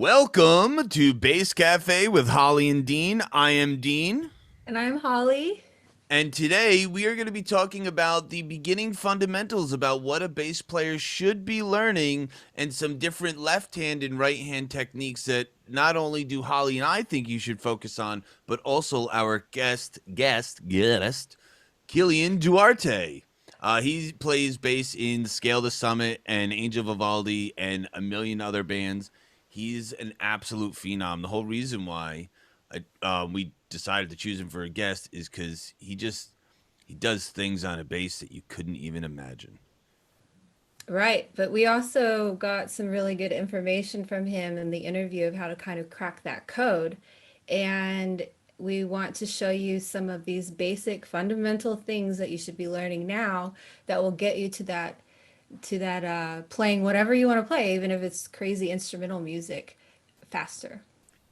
Welcome to Bass Cafe with Holly and Dean. I am Dean, And I'm Holly. and today we are going to be talking about the beginning fundamentals about what a bass player should be learning and some different left hand and right hand techniques that not only do Holly and I think you should focus on, but also our guest, Kilian Duarte. He plays bass in Scale the Summit and Angel Vivaldi and a million other bands. He's an absolute phenom. The whole reason why we decided to choose him for a guest is because he does things on a bass that you couldn't even imagine. Right. But we also got some really good information from him in the interview of how to kind of crack that code. And we want to show you some of these basic fundamental things that you should be learning now that will get you to that playing whatever you want to play, even if it's crazy instrumental music faster.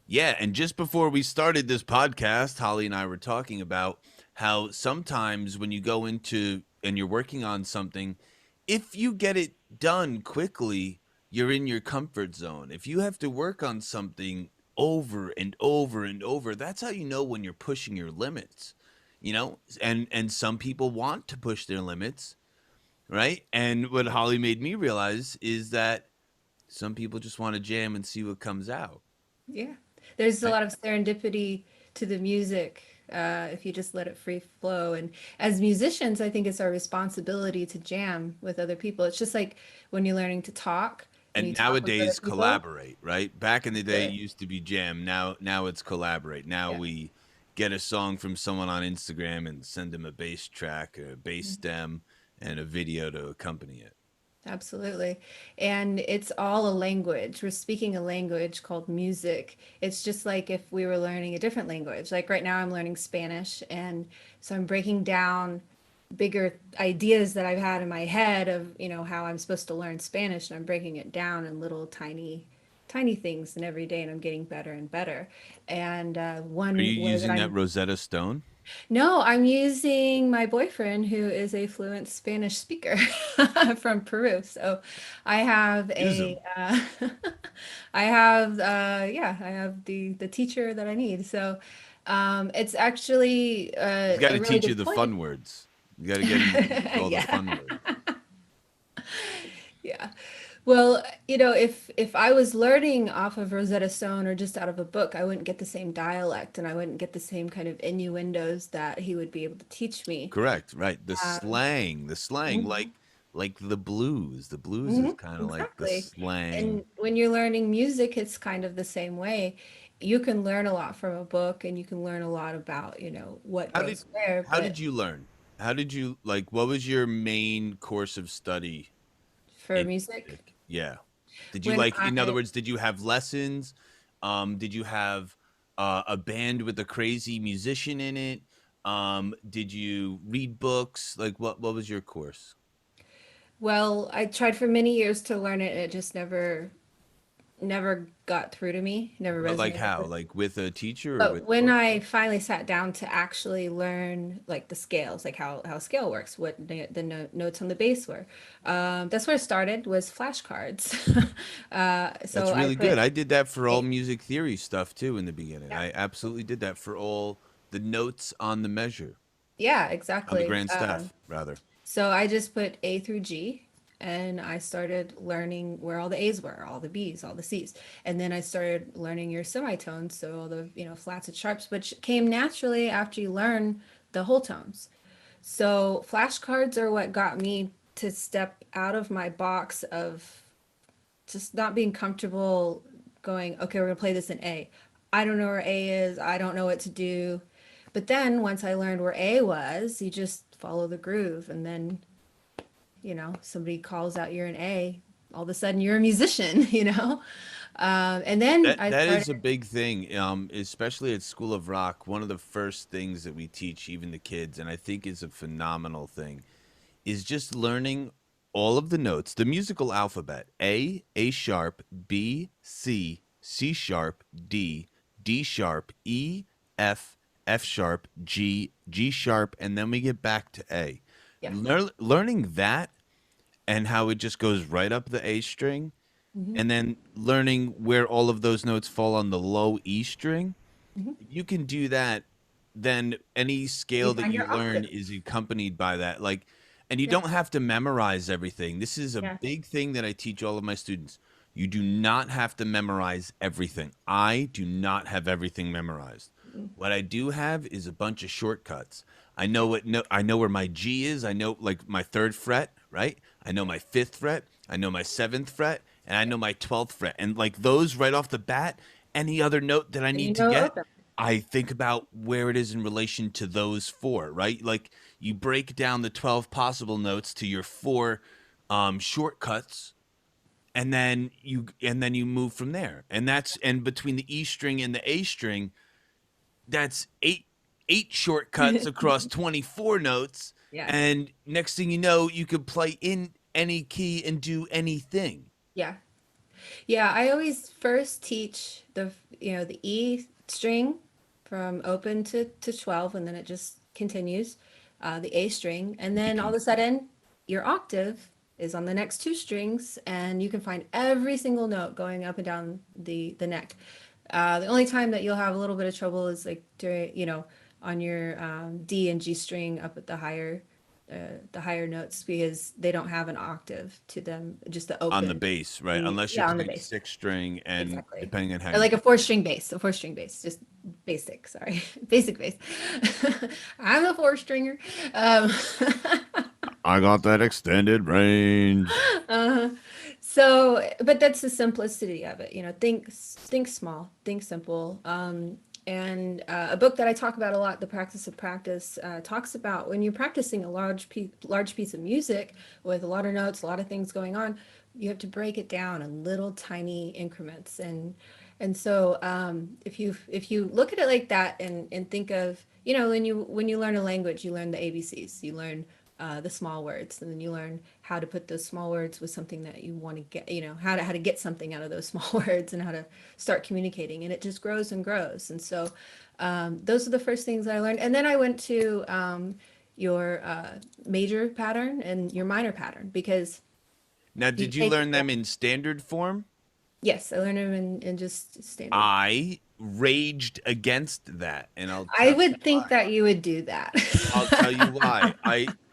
Yeah, and just before we started this podcast, Holly and I were talking about how sometimes when you go into and you're working on something, if you get it done quickly, you're in your comfort zone. If you have to work on something over and over and over, that's how you know when you're pushing your limits. And some people want to push their limits, right? And what Holly made me realize is that some people just want to jam and see what comes out. Yeah. There's a Right? lot of serendipity to the music if you just let it free flow. And as musicians, I think it's our responsibility to jam with other people. It's just like when you're learning to talk and you And talk with other nowadays people. collaborate, right? Back in the day it Sure. used to be jam. Now it's collaborate. Now Yeah. we get a song from someone on Instagram and send them a bass track, a bass stem, and a video to accompany it. Absolutely. And it's all a language. We're speaking a language called music. It's just like if we were learning a different language. Like right now, I'm learning Spanish. And so I'm breaking down bigger ideas that I've had in my head of, how I'm supposed to learn Spanish. And I'm breaking it down in little tiny things and every day. And I'm getting better and better. And Are you one way that using that I'm Rosetta Stone? no, I'm using my boyfriend who is a fluent Spanish speaker from Peru. So I have Use them. I have the teacher that I need. So it's actually He's got a to really teach you good the point. fun words. You got to get him to use all the Yeah. fun words. Yeah. Well, if I was learning off of Rosetta Stone or just out of a book, I wouldn't get the same dialect and I wouldn't get the same kind of innuendos that he would be able to teach me. Correct, right. Um, The slang mhm. like the blues. The blues is Mhm, kind of like the exactly. slang. And when you're learning music, it's kind of the same way. You can learn a lot from a book and you can learn a lot about, what How did goes where, how did but you learn? How did you like what was your main course of study for in music, music? Yeah. Did you when like in other I words, did you have lessons? Did you have a band with a crazy musician in it? Did you read books? Like what was your course? well, I tried for many years to learn it, and it just never got through to me, never But like resonated how? with. Like with a teacher or with But a when book? I finally sat down to actually learn like the scales, like how scale works, what the notes on the bass were, that's where it started was flashcards. That's So I really good. put I did that for all a, music theory stuff too in the beginning. yeah, I absolutely did that for all the notes on the measure, yeah, on the exactly. grand staff, rather. So I just put A through G. And I started learning where all the A's were, all the B's, all the C's. And then I started learning your semitones, so all the, flats and sharps, which came naturally after you learn the whole tones. So flashcards are what got me to step out of my box of just not being comfortable going, okay, we're gonna play this in A. I don't know where A is. I don't know what to do. But then once I learned where A was, you just follow the groove. And then, somebody calls out you're an A, all of a sudden you're a musician, And then I That started, is a big thing, especially at School of Rock. One of the first things that we teach even the kids, and I think is a phenomenal thing, is just learning all of the notes, the musical alphabet: A sharp, B, C, C sharp, D, D sharp, E, F, F sharp, G, G sharp, and then we get back to A. yeah. Learning that and how it just goes right up the A string. Hmm. and then learning where all of those notes fall on the low E string. Hmm. If you can do that, then any You scale that find you your learn octave. is accompanied by that. Like, and you Yeah. don't have to memorize everything. This is a Yeah. big thing that I teach all of my students. You do not have to memorize everything. I do not have everything memorized. Mm. What I do have is a bunch of shortcuts. I know what no, I know where my G is. I know like my third fret, right? I know my fifth fret. I know my seventh fret, and I know my 12th fret. And like those right off the bat, any other note that I And you need to know get, open. I think about where it is in relation to those four, right? Like you break down the 12 possible notes to your four shortcuts, and then you move from there. And between the E string and the A string, that's eight shortcuts across 24 notes. Yeah. And next thing you know, you could play in any key and do anything. Yeah. Yeah, I always first teach the E string from open to 12, and then it just continues, the A string, and then all of a sudden your octave is on the next two strings, and you can find every single note going up and down the neck. The only time that you'll have a little bit of trouble is like during, on your D and G string up at the higher notes because they don't have an octave to them, just the On the open. bass, right? And Unless you're yeah, on the playing bass. six string, and Exactly. depending on how Or you like do a four string bass, just basic, sorry. Basic bass. I'm a four stringer. Um, I got that extended range. uh, but that's the simplicity of it. Think small, think simple. And a book that I talk about a lot, The Practice of Practice, talks about when you're practicing a large piece of music with a lot of notes, a lot of things going on, you have to break it down in little tiny increments. And so if you look at it like that and think of, when you learn a language, you learn the ABCs, you learn the small words, and then you learn how to put those small words with something that you want to get, how to get something out of those small words and how to start communicating, and it just grows and grows. And so those are the first things that I learned, and then I went to your major pattern and your minor pattern because Now, you did you take learn them in standard form? yes, I learned them in just standard. I raged against that, and I'll I tell you would think why. that you would do that. I'll tell you why.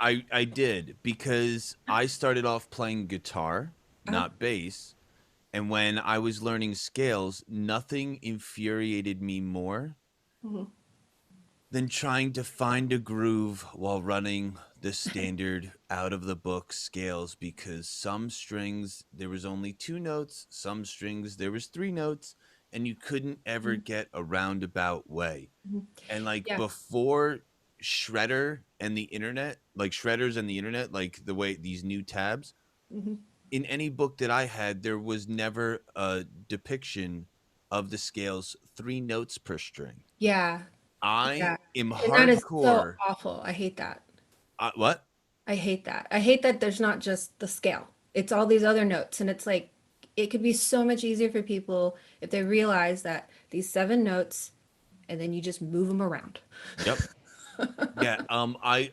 I did because I started off playing guitar, Uh, not bass, and when I was learning scales, nothing infuriated me more mhm, than trying to find a groove while running the standard out of the book scales, because some strings there was only two notes, some strings there was three notes, and you couldn't ever mhm, get a roundabout way. mhm. And like Yeah. before Shredder and the internet, like shredders and the internet, like the way these new tabs, Mhm. in any book that I had, there was never a depiction of the scales three notes per string. Yeah. I Yeah. am And that is so hardcore. awful. I hate that. What? I hate that. I hate that there's not just the scale. It's all these other notes. And it's like, it could be so much easier for people if they realize that these seven notes and then you just move them around. Yep. Yeah. I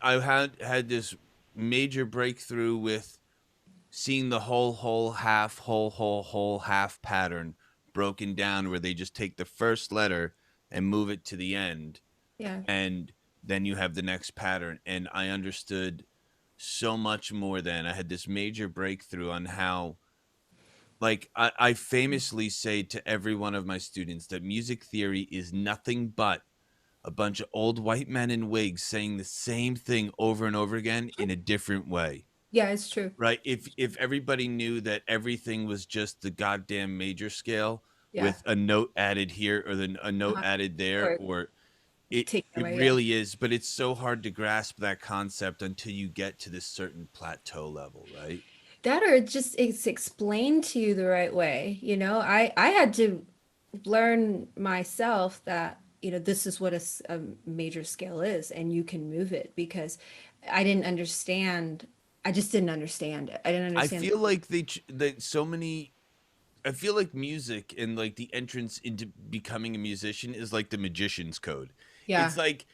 had this major breakthrough with seeing the whole half whole half pattern broken down, where they just take the first letter and move it to the end, Yeah. and then you have the next pattern. And I understood so much more then. I had this major breakthrough on how, like, I famously say to every one of my students that music theory is nothing but a bunch of old white men in wigs saying the same thing over and over again in a different way. Yeah, it's true. Right? If everybody knew that everything was just the goddamn major scale Yeah. with a note added here, or then a note Uh-huh. added there, Or or it take it it away. Yeah. really is, but it's so hard to grasp that concept until you get to this certain plateau level, right? That or just it's explained to you the right way. I had to learn myself that, this is what a major scale is and you can move it because I didn't understand. I just didn't understand it. I didn't I understand. feel like that so many. I feel like music and like the entrance into becoming a musician is like the magician's code. Yeah, It's like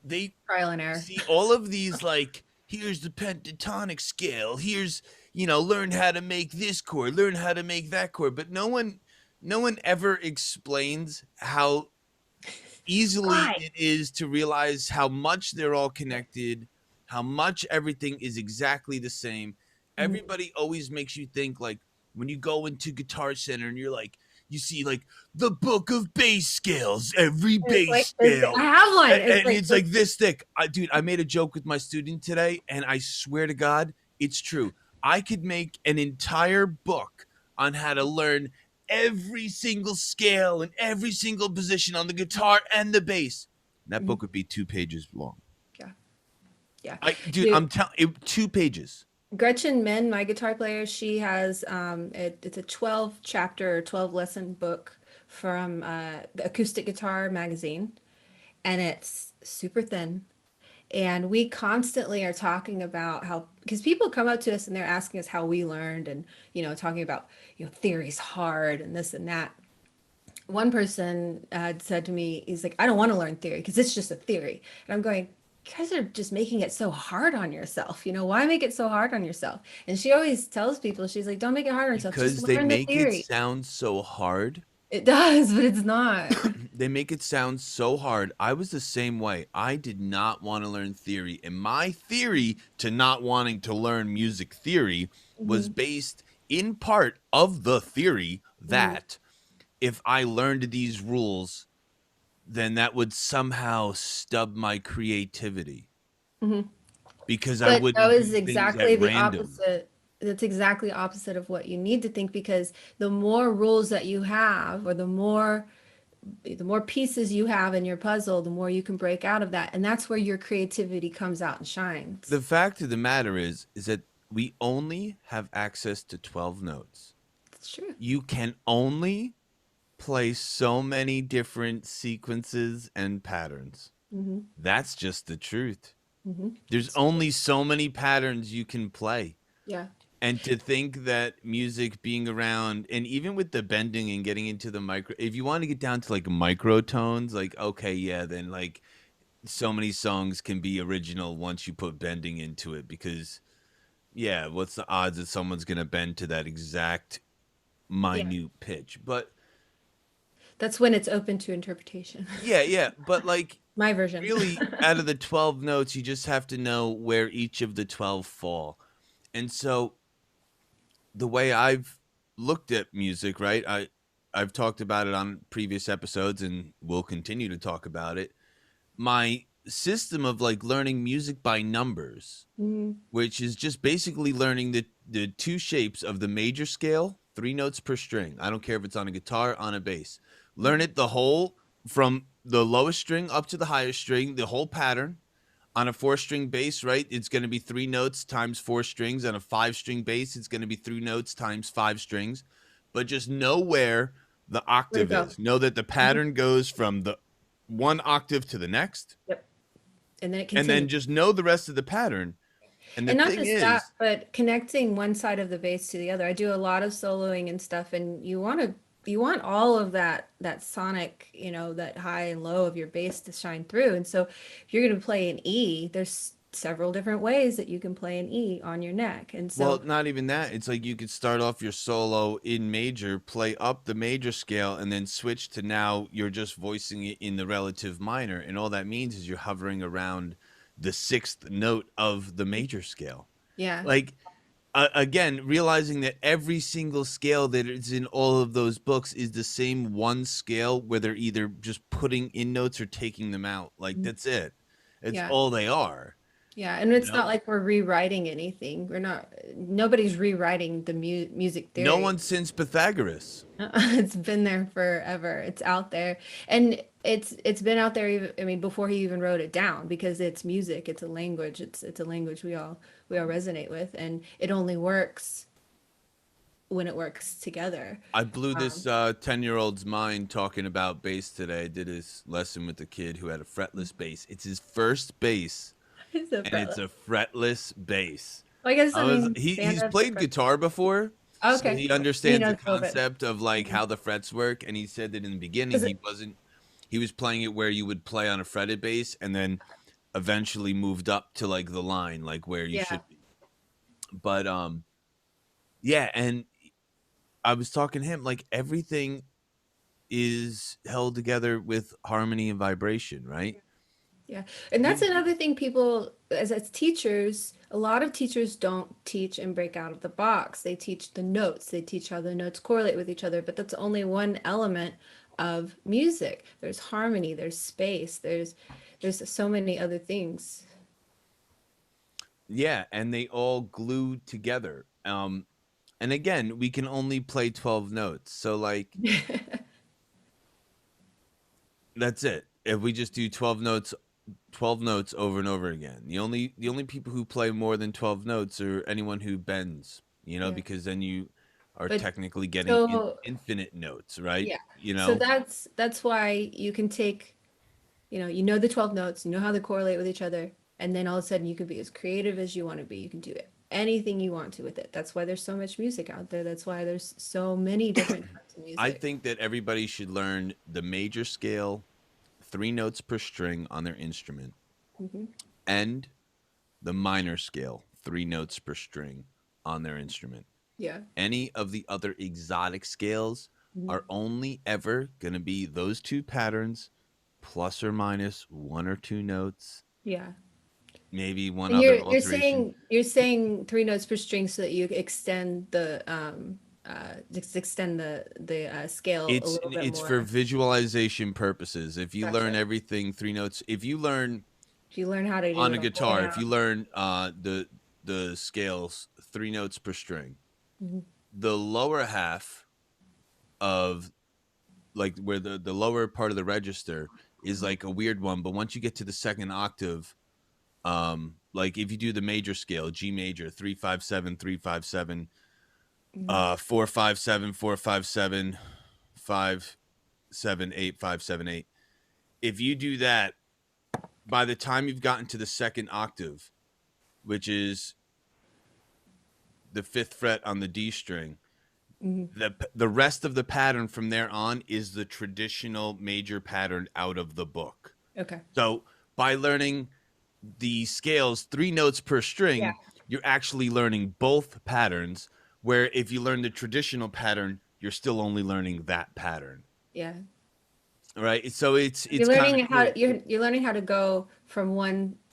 they trial and error. see all of these like here's the pentatonic scale. Here's, you know, learn how to make this chord, learn how to make that chord. But no one ever explains how easily Right. it is to realize how much they're all connected, how much everything is exactly the same. Mhm. Everybody always makes you think like when you go into Guitar Center and you're like, you see like the book of bass scales, every It's bass like this, I scale. have one. It's And like it's this. like this thick. Dude, I made a joke with my student today, and I swear to God, it's true. I could make an entire book on how to learn every single scale and every single position on the guitar and the bass. That Mhm. book would be 2 pages long. Yeah, yeah. Dude, Dude, I'm telling you, 2 pages. Gretchen Menn, my guitar player, she has it's a 12 chapter or 12 lesson book from the Acoustic Guitar magazine, and it's super thin. And we constantly are talking about how, because people come up to us and they're asking us how we learned, and talking about theory's hard and this and that. One person said to me, he's like, I don't want to learn theory because it's just a theory. And I'm going, you guys are just making it so hard on yourself. Why make it so hard on yourself? And she always tells people, she's like, don't make it hard on yourself. Just Because they learn the make it theory. sound so hard. It does, but it's not. They make it sound so hard. I was the same way. I did not want to learn theory. And my theory to not wanting to learn music theory was Mhm, based in part of the theory mhm, that if I learned these rules, then that would somehow stub my creativity mhm. because I But that wouldn't do was things at exactly the random. opposite. That's exactly opposite of what you need to think, because the more rules that you have, or the more pieces you have in your puzzle, the more you can break out of that. And that's where your creativity comes out and shines. The fact of the matter is that we only have access to 12 notes. It's true. You can only play so many different sequences and patterns. Hmm. That's just the truth. Hmm. There's It's true. only so many patterns you can play. Yeah. And to think that music being around, and even with the bending and getting into the micro, if you want to get down to like microtones, like, okay, yeah, then like so many songs can be original once you put bending into it because, yeah, what's the odds that someone's going to bend to that exact Yeah. minute pitch? But That's when it's open to interpretation. yeah, yeah. But like, My version. really, out of the 12 notes, you just have to know where each of the 12 fall. And so the way I've looked at music, right? I've talked about it on previous episodes and will continue to talk about it. My system of like learning music by numbers, Mhm. which is just basically learning the two shapes of the major scale, 3 notes per string. I don't care if it's on a guitar, on a bass. Learn Mhm. it the whole from the lowest string up to the highest string, the whole pattern. On a 4 string bass, right? It's going to be 3 notes times 4 strings. On a 5 string bass, it's going to be 3 notes times 5 strings. But just know where the Where to octave go? is. Know that the Mhm. pattern goes from the one octave to the next, Yep. And then it and then continues. just know the rest of the pattern. And the And not thing just that, is, but connecting one side of the bass to the other. I do a lot of soloing and stuff, and you want all of that sonic, that high and low of your bass to shine through. And so if you're going to play an E, there's several different ways that you can play an E on your neck. And well, so not even that. It's like you could start off your solo in major, play up the major scale, and then switch to now you're just voicing it in the relative minor. And all that means is you're hovering around the sixth note of the major scale. yeah. Like, again, realizing that every single scale that is in all of those books is the same one scale where they're either just putting in notes or taking them out. Like, Mhm. that's it. It's Yeah. all they are, Yeah, and you it's know? not like we're rewriting anything. Nobody's rewriting the music No theory. one since Pythagoras. It's been there forever. It's out there. And it's been out there even, I mean, before he even wrote it down, because it's music, it's a language. It's a language we all resonate with, and it only works when it works together. I blew this Um, 10-year-old's mind talking about bass today. I did his lesson with a kid who had a fretless bass. It's his first bass, it's a and it's fella. a fretless bass. Well, I guess, I I was mean, he's stand-ups are played guitar before, so okay. he He understands the knows a little bit. concept of like Mhm. how the frets work. And he said that in the beginning Does it? he was playing it where you would play on a fretted bass, and then eventually moved up to like the line, like where you Yeah. should be. But yeah, and I was talking to him like everything is held together with harmony and vibration, right? Yeah. And that's You another thing people, as teachers, a lot of teachers don't teach and break out of the box. They teach the notes, they teach how the notes correlate with each other, but that's only one element of music. There's harmony, there's space, there's so many other things. Yeah, and they all glue together. And again, we can only play 12 notes. So like that's it. If we just do 12 notes over and over again. The only people who play more than 12 notes are anyone who bends, Yeah. because then you are But technically getting so infinite notes, right? yeah. You So know? that's why you can take, you know the 12 notes, you know how they correlate with each other, and then all of a sudden you can be as creative as you want to be. You can do it anything you want to with it. That's why there's so much music out there. That's why there's so many different types of I music. think that everybody should learn the major scale, 3 notes per string on their instrument, Hmm. and the minor scale, 3 notes per string on their instrument. Yeah. Any of the other exotic scales Mhm. are only ever going to be those 2 patterns plus or minus 1 or 2 notes, Yeah. maybe one And other you're alteration. saying you're saying 3 notes per string so that you extend the just extend the scale a little bit It's for more. visualization purposes. If you learn Gotcha. everything 3 notes, if you learn If you learn how to do on a it all the way guitar, if you down. learn the scales 3 notes per string, Mhm. the lower half of like where the lower part of the register is like a weird one, but once you get to the second octave, like if you do the major scale, G major, 357, 357, Mhm. 457, 457, 578, 578. If you do that, by the time you've gotten to the second octave, which is the fifth fret on the D string, Mhm. the rest of the pattern from there on is the traditional major pattern out of the book. Okay. So by learning the scales 3 notes per Yeah. string, you're actually learning both patterns. Where if you learn the traditional pattern, you're still only learning that pattern. Yeah. Right. So it's You're kind of learning how cool. you're learning how to go from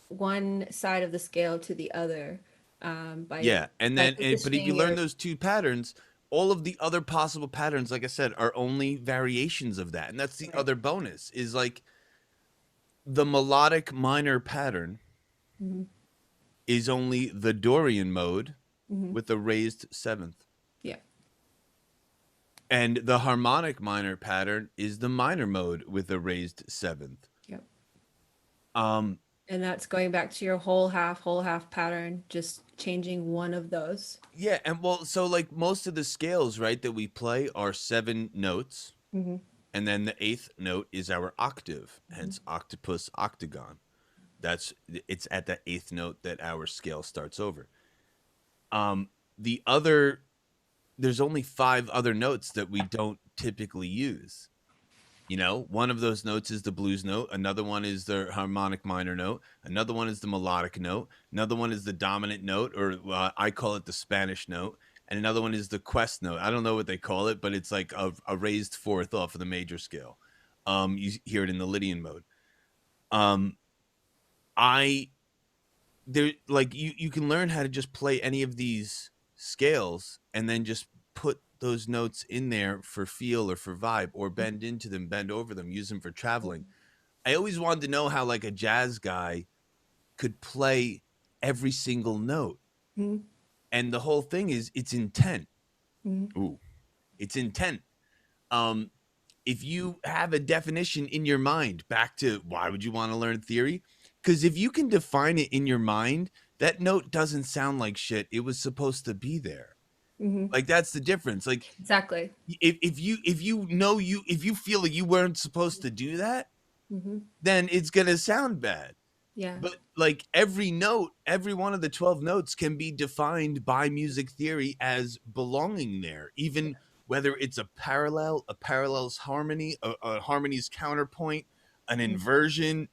one side of the scale to the other Yeah. And by then, but if you positioning learn your those 2 patterns, all of the other possible patterns, like I said, are only variations of that. And that's the right. other bonus is like the melodic minor pattern Hmm. is only the Dorian mode Hmm. with a raised seventh. Yeah. And the harmonic minor pattern is the minor mode with a raised seventh. Yep. Um, And that's going back to your whole half pattern, just changing one of those. yeah, and well, so like most of the scales, right, that we play are 7 notes, Hmm. and then the eighth note is our octave, Hmm. hence octopus octagon. That's it's at the eighth note that our scale starts over. The other there's only 5 other notes that we don't typically use. One of those notes is the blues note. Another one is the harmonic minor note. Another one is the melodic note. Another one is the dominant note, or I call it the Spanish note. And another one is the quest note. I don't know what they call it, but it's like a raised fourth off of the major scale. You hear it in the Lydian mode. Um, I there like you can learn how to just play any of these scales and then just put those notes in there for feel or for vibe or bend into them, bend over them, use them for traveling. I always wanted to know how like a jazz guy could play every single note. Hmm. And the whole thing is it's intent. Hmm. Ooh, it's intent. Um if you have a definition in your mind, back to why would you want to learn theory? Because if you can define it in your mind, that note doesn't sound like shit. It was supposed to be there. Hmm. Like that's the difference. Like Exactly. if you feel like you weren't supposed to do that, Hmm. then it's gonna sound bad. Yeah. But like every note, every one of the 12 notes can be defined by music theory as belonging there, even whether it's a parallel's harmony, a harmony's counterpoint, an Mhm. inversion,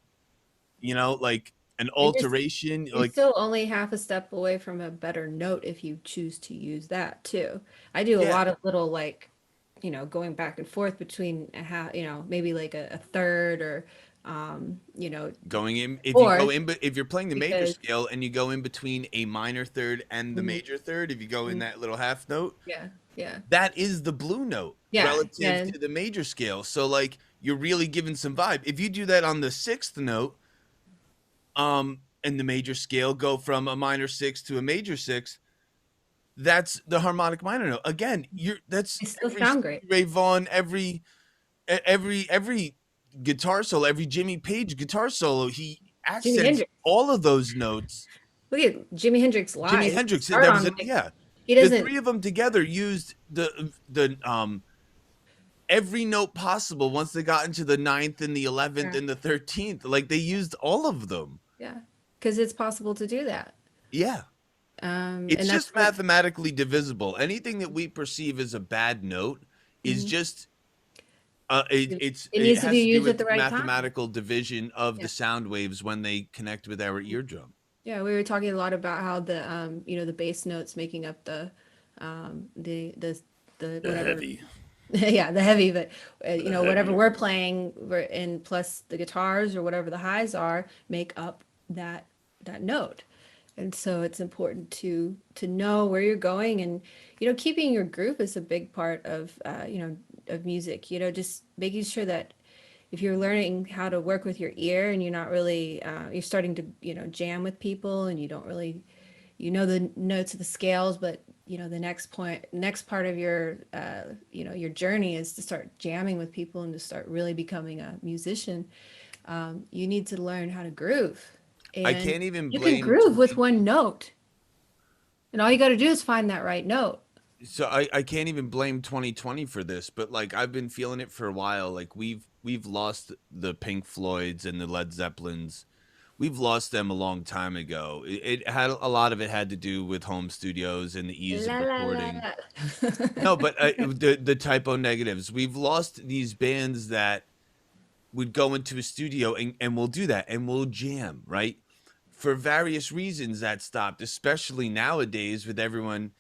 like an And alteration. you're Like, still only half a step away from a better note if you choose to use that too. I do a yeah, lot of little like, going back and forth between a half, maybe like a third or, going in, if you go fourth in, but if you're playing the major because scale and you go in between a minor third and the mhm, major third, if you go in mhm, that little half note, yeah, yeah, that is the blue note yeah, relative yeah, to the major scale. So like you're really giving some vibe. If you do that on the sixth note, and the major scale, go from a minor six to a major six, that's the harmonic minor note. Again, you're that's they still every sound Stevie great. Ray Vaughan, every guitar solo, every Jimmy Page guitar solo, he Jimi accents Hendrix. all of those notes. Look at Jimi Hendrix Jimi live. Hendrix, Start that was on a like yeah. he The doesn't. three of them together used the every note possible once they got into the ninth and the 11th Yeah, and the 13th. Like they used all of them. yeah, because it's possible to do that. Yeah. And It's that's just what. mathematically divisible. Anything that we perceive as a bad note is Mhm. just It it needs to be has to do used at with the the right time. mathematical division of Yeah. the sound waves when they connect with our eardrum. Yeah, we were talking a lot about how the bass notes making up the The whatever, heavy. yeah, the heavy, but The whatever heavy. we're playing, and plus the guitars or whatever the highs are make up that note. And so it's important to know where you're going, and keeping your groove is a big part of music. Just making sure that if you're learning how to work with your ear and you're not really you're starting to jam with people and you don't really the notes of the scales, but the next part of your journey is to start jamming with people and to start really becoming a musician. You need to learn how to groove, I and can't even you can blame groove with 20 one note, and all you got to do is find that right note. so I can't even blame 2020 for this, but like I've been feeling it for a while. Like we've lost the Pink Floyds and the Led Zeppelins. We've lost them a long time ago. It had a lot of it had to do with home studios and the ease La of la la recording. la. No, but the typo negatives. We've lost these bands that would go into a studio and we'll do that and we'll jam, right? For various reasons that stopped, especially nowadays with everyone,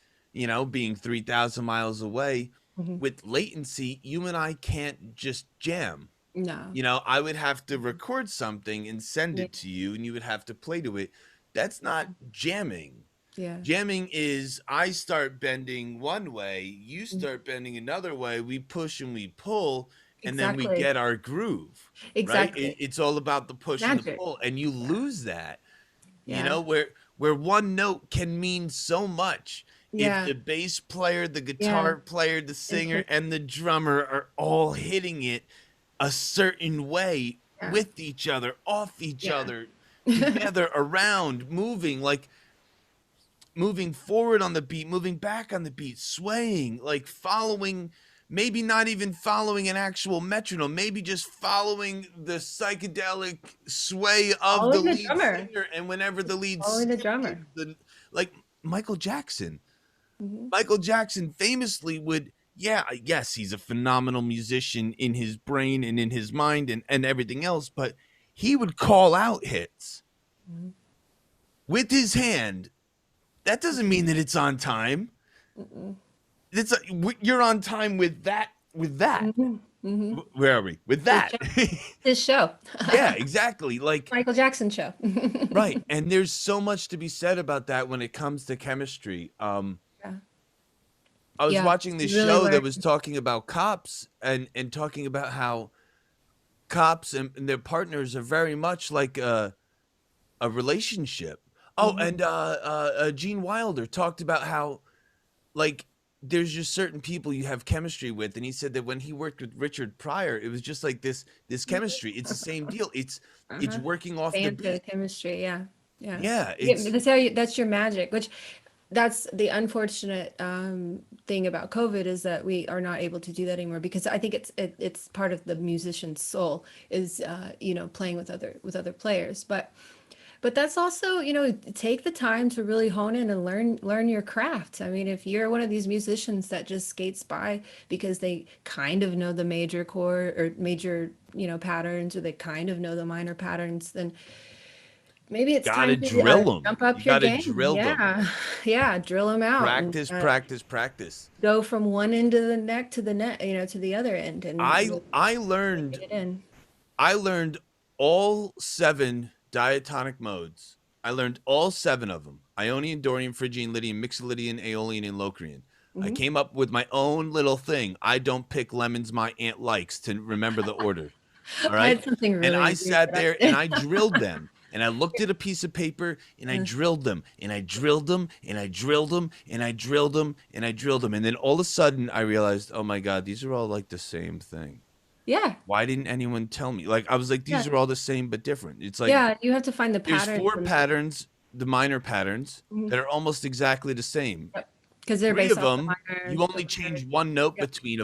being 3,000 miles away. Mhm. With latency, you and I can't just jam. No. I would have to record something and send Yeah. it to you and you would have to play to it. That's not jamming. Yeah. Jamming is I start bending one way, you Mhm. start bending another way, we push and we pull, and then we Exactly. get our groove, right? Exactly. It's all about the push and the Magic. pull, and you Yeah. lose that, Yeah. where one note can mean so much if Yeah. the bass player, the Yeah. guitar player, the And singer, and the drummer are all hitting it a certain way yeah. with each other, off each Yeah. other, together, around, moving forward on the beat, moving back on the beat, swaying, like following, maybe not even following an actual metronome, maybe just following the psychedelic sway of the Following the lead drummer. singer. And whenever the lead Following the singer drummer. gives like Michael Jackson, Hmm. Michael Jackson famously would, yeah, yes, he's a phenomenal musician in his brain and in his mind and everything else, but he would call out hits Hmm. with his hand. That doesn't mean that it's on time. Hmm. You're on time with that. With that, Hmm. Hmm. where are we? With His that, show. His show. yeah, exactly. Like Michael Jackson show. right, and there's so much to be said about that when it comes to chemistry. Yeah. I was Yeah. watching this You really show learn. that was talking about cops and talking about how cops and their partners are very much like a relationship. Oh, Hmm. and Gene Wilder talked about how like there's just certain people you have chemistry with, and he said that when he worked with Richard Pryor it was just like this chemistry. It's the same deal. It's Uh-huh. working off the Fans of beat. chemistry. Yeah. Yeah. Yeah, Yeah, it's that's how that's your magic, which that's the unfortunate thing about COVID is that we are not able to do that anymore because I think it's part of the musician's soul is playing with other players. But that's also, take the time to really hone in and learn your craft. I mean, if you're one of these musicians that just skates by because they kind of know the major chord or major, patterns, or they kind of know the minor patterns, then maybe it's Gotta time to drill them. jump up You your gotta game. drill them. Yeah. Yeah, drill them out and Practice, practice, practice. go from one end of the neck to the net, to the other end and I really, I really learned get it in. I learned all seven diatonic modes. I learned all seven of them: Ionian, Dorian, Phrygian, Lydian, Mixolydian, Aeolian, and Locrian. I Hmm. came up with my own little thing. I don't pick lemons my aunt likes to remember the order. All I right. had something And really I weird sat that I there and did. I drilled them. And I looked at a piece of paper and I Uh, drilled them and I drilled them and I drilled them and I drilled them and I drilled them. And then all of a sudden I realized, oh my God, these are all like the same thing. yeah. Why didn't anyone tell me? Like, I was like, Yeah. these are all the same but different. It's like Yeah, you have to find the there's patterns four and patterns, the minor patterns, mhm, that are almost exactly the same. yep. Because they're Three based of off the them, you minors, the only majors. change one note Yep. between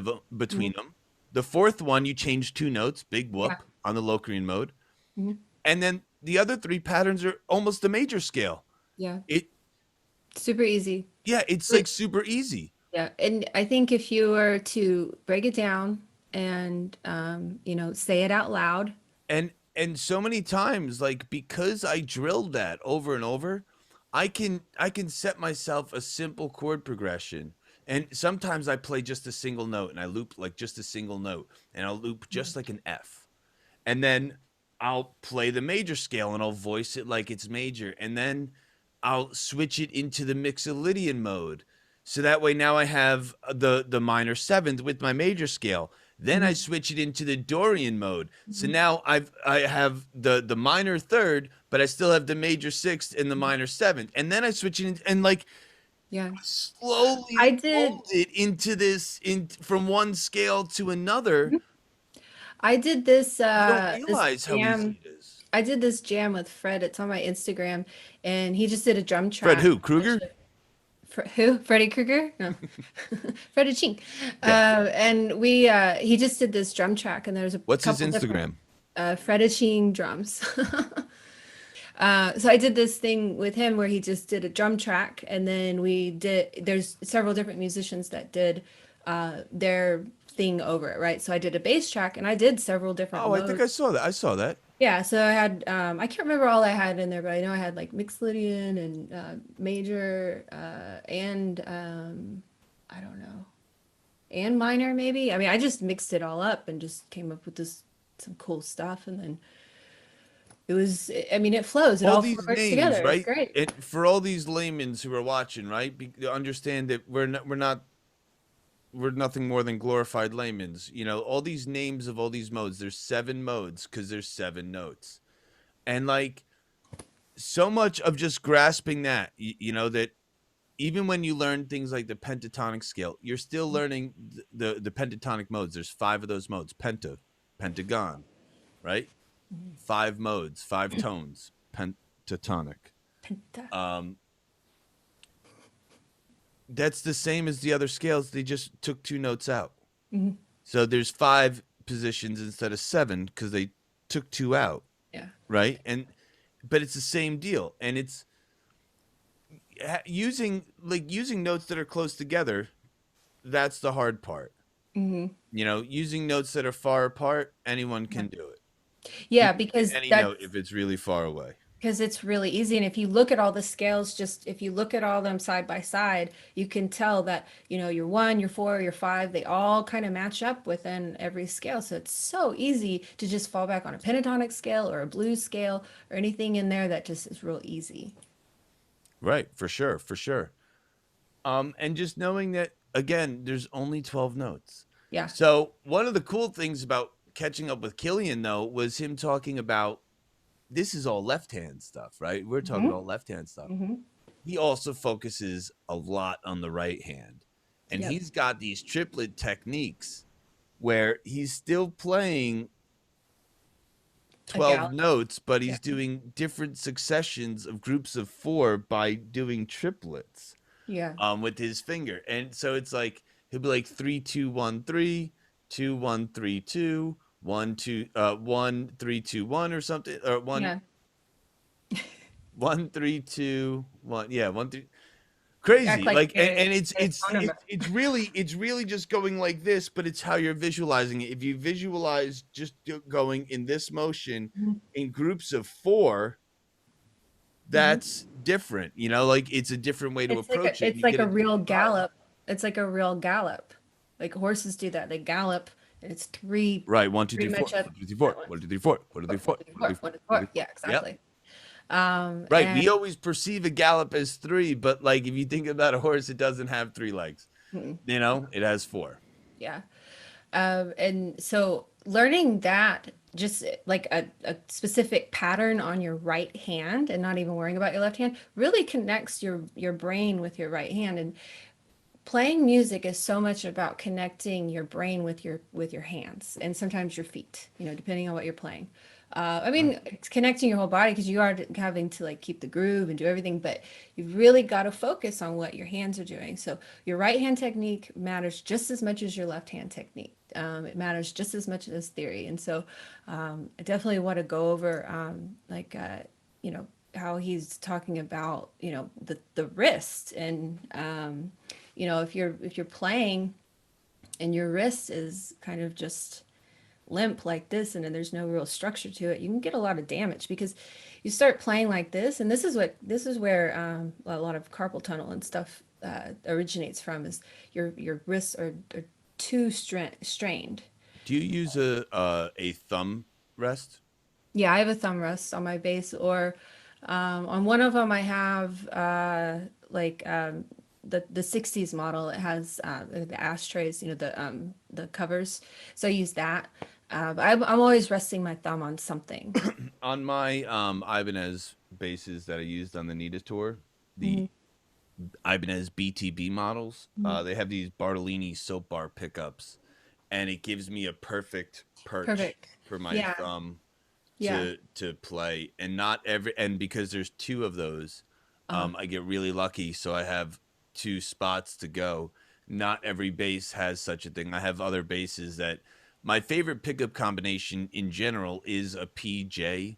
Mhm. them. The fourth one, you change two notes, big Yeah. whoop, on the Locrian mode. Mhm. And then the other three patterns are almost a major scale. Yeah. It Super easy. Yeah, it's But like super easy. yeah, and I think if you were to break it down and say it out loud. And so many times, like, because I drilled that over and over, I can set myself a simple chord progression. And sometimes I play just a single note and I loop like just a single note and I'll loop just like an F. And then I'll play the major scale and I'll voice it like it's major. And then I'll switch it into the Mixolydian mode. So that way now I have the minor seventh with my major scale. Then I Mhm. switch it into the Dorian mode. So Mhm. now I have the minor third, but I still have the major sixth and the minor seventh. And then I switch it in, and like Yeah. slowly I did mold it into this in from one scale to another. I did this You don't this realize how jam. easy it is. I did this jam with Fred. It's on my Instagram, and he just did a drum Fred track. who? Krueger? Who? Freddy Krueger? No, Freddy Chink. Yeah. And he just did this drum track, and there's a What's his couple different Instagram? Freddy Chink drums. So I did this thing with him where he just did a drum track, and then there's several different musicians that did their thing over it, right? So I did a bass track, and I did several different Oh, I think modes. I saw that. I saw that. Yeah, so I had I can't remember all I had in there, but I know I had like mixed Lydian and major and I don't know, and minor maybe. I mean, I just mixed it all up and just came up with this some cool stuff, and then I mean, it flows. It All all these works names, together. It's right? great. And for all these laymen who are watching, right, understand that we're nothing more than glorified laymen. You know, all these names of all these modes. There's seven modes because there's seven notes, and like so much of just grasping that, that even when you learn things like the pentatonic scale, you're still learning the pentatonic modes. There's five of those modes: pentagon, right? Five modes, five tones, pentatonic. Penta. Um, that's the same as the other scales. They just took two notes out. Mhm. So there's five positions instead of seven because they took two out, Yeah. right? But it's the same deal, and it's using notes that are close together. That's the hard part. Hmm. Using notes that are far apart, anyone Yeah. can do it. You Yeah, can hit because any note that's if it's really far away. because it's really easy. And if you look at all the scales, just if you look at all them side by side, you can tell that, your one, your four, your five, they all kind of match up within every scale. So it's so easy to just fall back on a pentatonic scale or a blues scale or anything in there that just is real easy. Right, for sure, for sure. And just knowing that again, there's only 12 notes. Yeah. So one of the cool things about catching up with Killian though was him talking about this is all left hand stuff, right? We're talking Hmm. all left hand stuff. Hmm. He also focuses a lot on the right hand. And Yep. he's got these triplet techniques where he's still playing A 12 gal. notes, but Yeah. he's doing different successions of groups of four by doing triplets Yeah. with his finger. And so it's like he'll be like 3 2 1 3 2 1 3 2 1 2 1 3 2 1 or something, or one Yeah. 1 3 2 1, yeah, 1 3, Act crazy. like Like, and it's a it's phone number. it's really just going like this, but it's how you're visualizing it. If you visualize just going in this motion Mhm. in groups of four, Hmm. that's different. You know, like it's a different way to approach it. And It's you like get a a real different vibe. gallop. It's like a real gallop. Like horses do that. They gallop, and it's Right. One, two, three three, four. matchup. 1, 2, 3, No, 4. 1, 2, 3, 4. 1, 2, 3, 4. 1, 2, 3, 4. 1, 2, 3, 1, 4, 2, 3, 4. 1, 2, 3, 4. Yeah, Yep. exactly. Right. And We always perceive a gallop as three, but like if you think about a horse, it doesn't have three legs. mm, You know, it has four. yeah. And so learning that just like a specific pattern on your right hand and not even worrying about your left hand really connects your brain with your right hand. And playing music is so much about connecting your brain with your hands and sometimes your feet, depending on what you're playing. I Right. mean, it's connecting your whole body because you are having to like keep the groove and do everything, but you've really got to focus on what your hands are doing. So your right hand technique matters just as much as your left hand technique. It matters just as much as theory. And so I definitely want to go over you know, how he's talking about, the wrist and if you're playing and your wrist is kind of just limp like this and then there's no real structure to it, you can get a lot of damage because you start playing like this. And this is where a lot of carpal tunnel and stuff originates from, is your wrists are too strained. Do you use a thumb rest? Yeah, I have a thumb rest on my bass, or on one of them I have like the 60s model. It has the ashtrays, the covers. So I use that. But I'm always resting my thumb on something. On my Ibanez bases that I used on the Nita tour, Hmm. the Ibanez BTB models, Hmm. they have these Bartolini soap bar pickups, and it gives me a perfect perch Perfect. for my Yeah. thumb Yeah. to play. And not every and because there's two of those, Uh-huh. I get really lucky, so I have two spots to go. Not every bass has such a thing. I have other basses that my favorite pickup combination in general is a PJ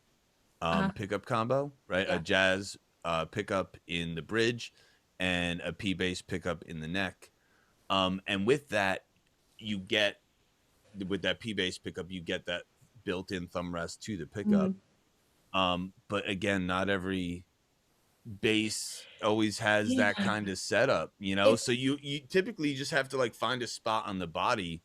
Uh-huh. pickup combo, right? A Yeah. jazz pickup in the bridge and a P bass pickup in the neck. And with that, you get with that P bass pickup, you get that built-in thumb rest to the pickup. Hmm. But again, not every bass always has that Yeah. kind of setup, you know. It's So you typically just have to like find a spot on the body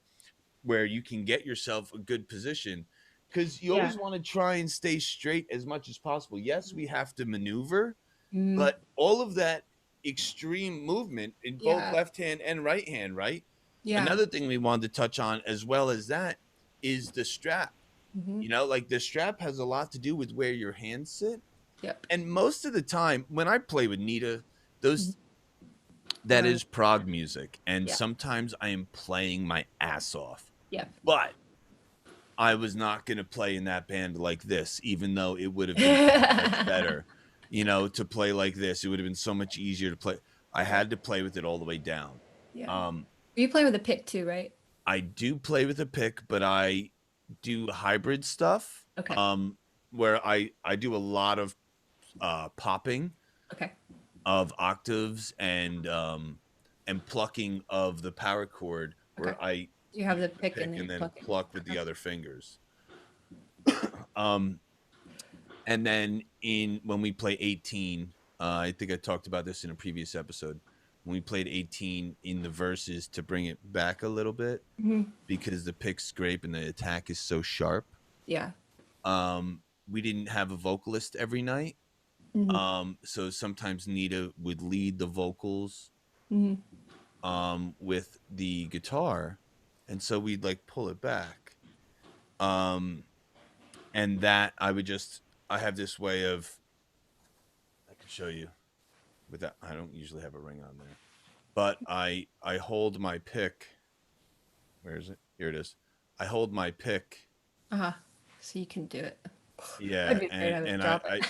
where you can get yourself a good position, because you yeah. always want to try and stay straight as much as possible. Yes, we have to maneuver, Mm, but all of that extreme movement in both yeah. left hand and right hand, right? Yeah. Another thing we wanted to touch on as well as that is the strap. Hmm. You know, like the strap has a lot to do with where your hands sit. Yep. And most of the time when I play with Nita, Hmm. those that Around. is prog music. And Yeah. sometimes I am playing my ass off. Yep. But I was not going to play in that band like this, even though it would have been so much better, you know, to play like this. It would have been so much easier to play. I Yeah. had to play with it all the way down. Yeah. Um, You play with a pick too, right? I do play with a pick, but I do hybrid stuff, Okay. um, where I do a lot of popping Okay. of octaves and plucking of the power chord, Okay. where I You have use the the pick and pick then and you're then plucking. pluck with the Okay. other fingers. Um, and then in when we play 18, I think I talked about this in a previous episode. When we played 18 in the verses to bring it back a little bit Hmm. because the pick scrape and the attack is so sharp. Yeah. We didn't have a vocalist every night. Hmm. So sometimes Nita would lead the vocals Hmm. with the guitar, and so we'd like pull it back. Um, and that I have this way of I can show you without I don't usually have a ring on there, but I hold my pick. Where is it? Here it is. I hold my pick. Uh-huh. So you can do it. I'd Yeah, be afraid I would and drop it.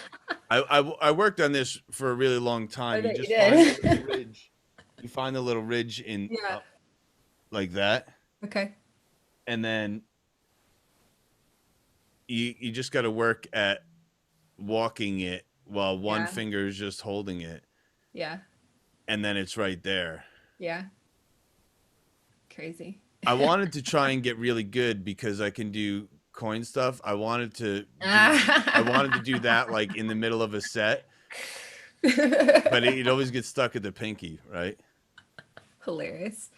I worked on this for a really long I time. You bet you just find the little did. ridge. You find the little ridge in Yeah. up like that, Okay. and then you just got to work at walking it while one Yeah. finger is just holding it, Yeah. and then it's right there. Yeah. Crazy. I wanted to try and get really good because I can do coin stuff. I wanted to do that like in the middle of a set, but it always gets stuck at the pinky, right? Hilarious.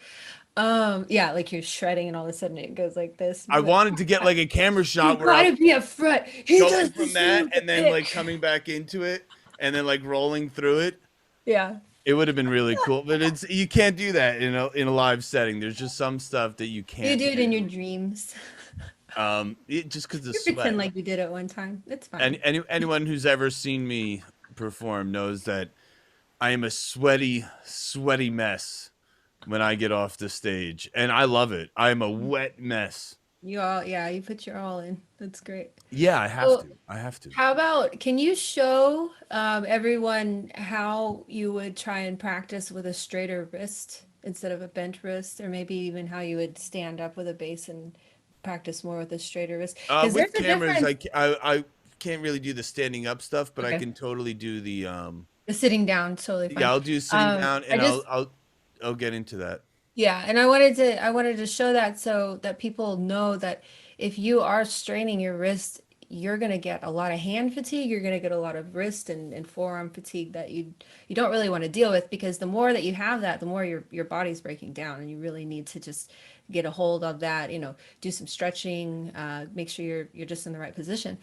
Yeah, like you're shredding and all of a sudden it goes like this. I Be like, wanted to get like a camera you shot where I'm gotta be a fret. He going does the from that same and then like pick. coming back into it and then like rolling through it. Yeah. It would have been really cool, but it's you can't do that in a live setting. There's just some stuff that you You do can't it in your do. dreams. Just because of You pretend sweat. like you did it one time. It's And fine. anyone who's ever seen me perform knows that I am a sweaty, sweaty mess when I get off the stage, and I love it. I am a wet mess. You all, yeah, you put your all in. That's great. Yeah, I have So, to. I have to. how about, can you show everyone how you would try and practice with a straighter wrist instead of a bent wrist, or maybe even how you would stand up with a bass and practice more with a straighter wrist? Because With there's a cameras, difference. I can't really do the standing up stuff, but I Okay. can totally do the The sitting down, totally yeah, fine. I'll do sitting down, I and just I'll get into that. Yeah, and I wanted to show that so that people know that if you are straining your wrist, you're gonna get a lot of hand fatigue, you're gonna get a lot of wrist and forearm fatigue that you don't really want to deal with because the more that you have that, the more your body's breaking down and you really need to just get a hold of that, do some stretching, make sure you're just in the right position.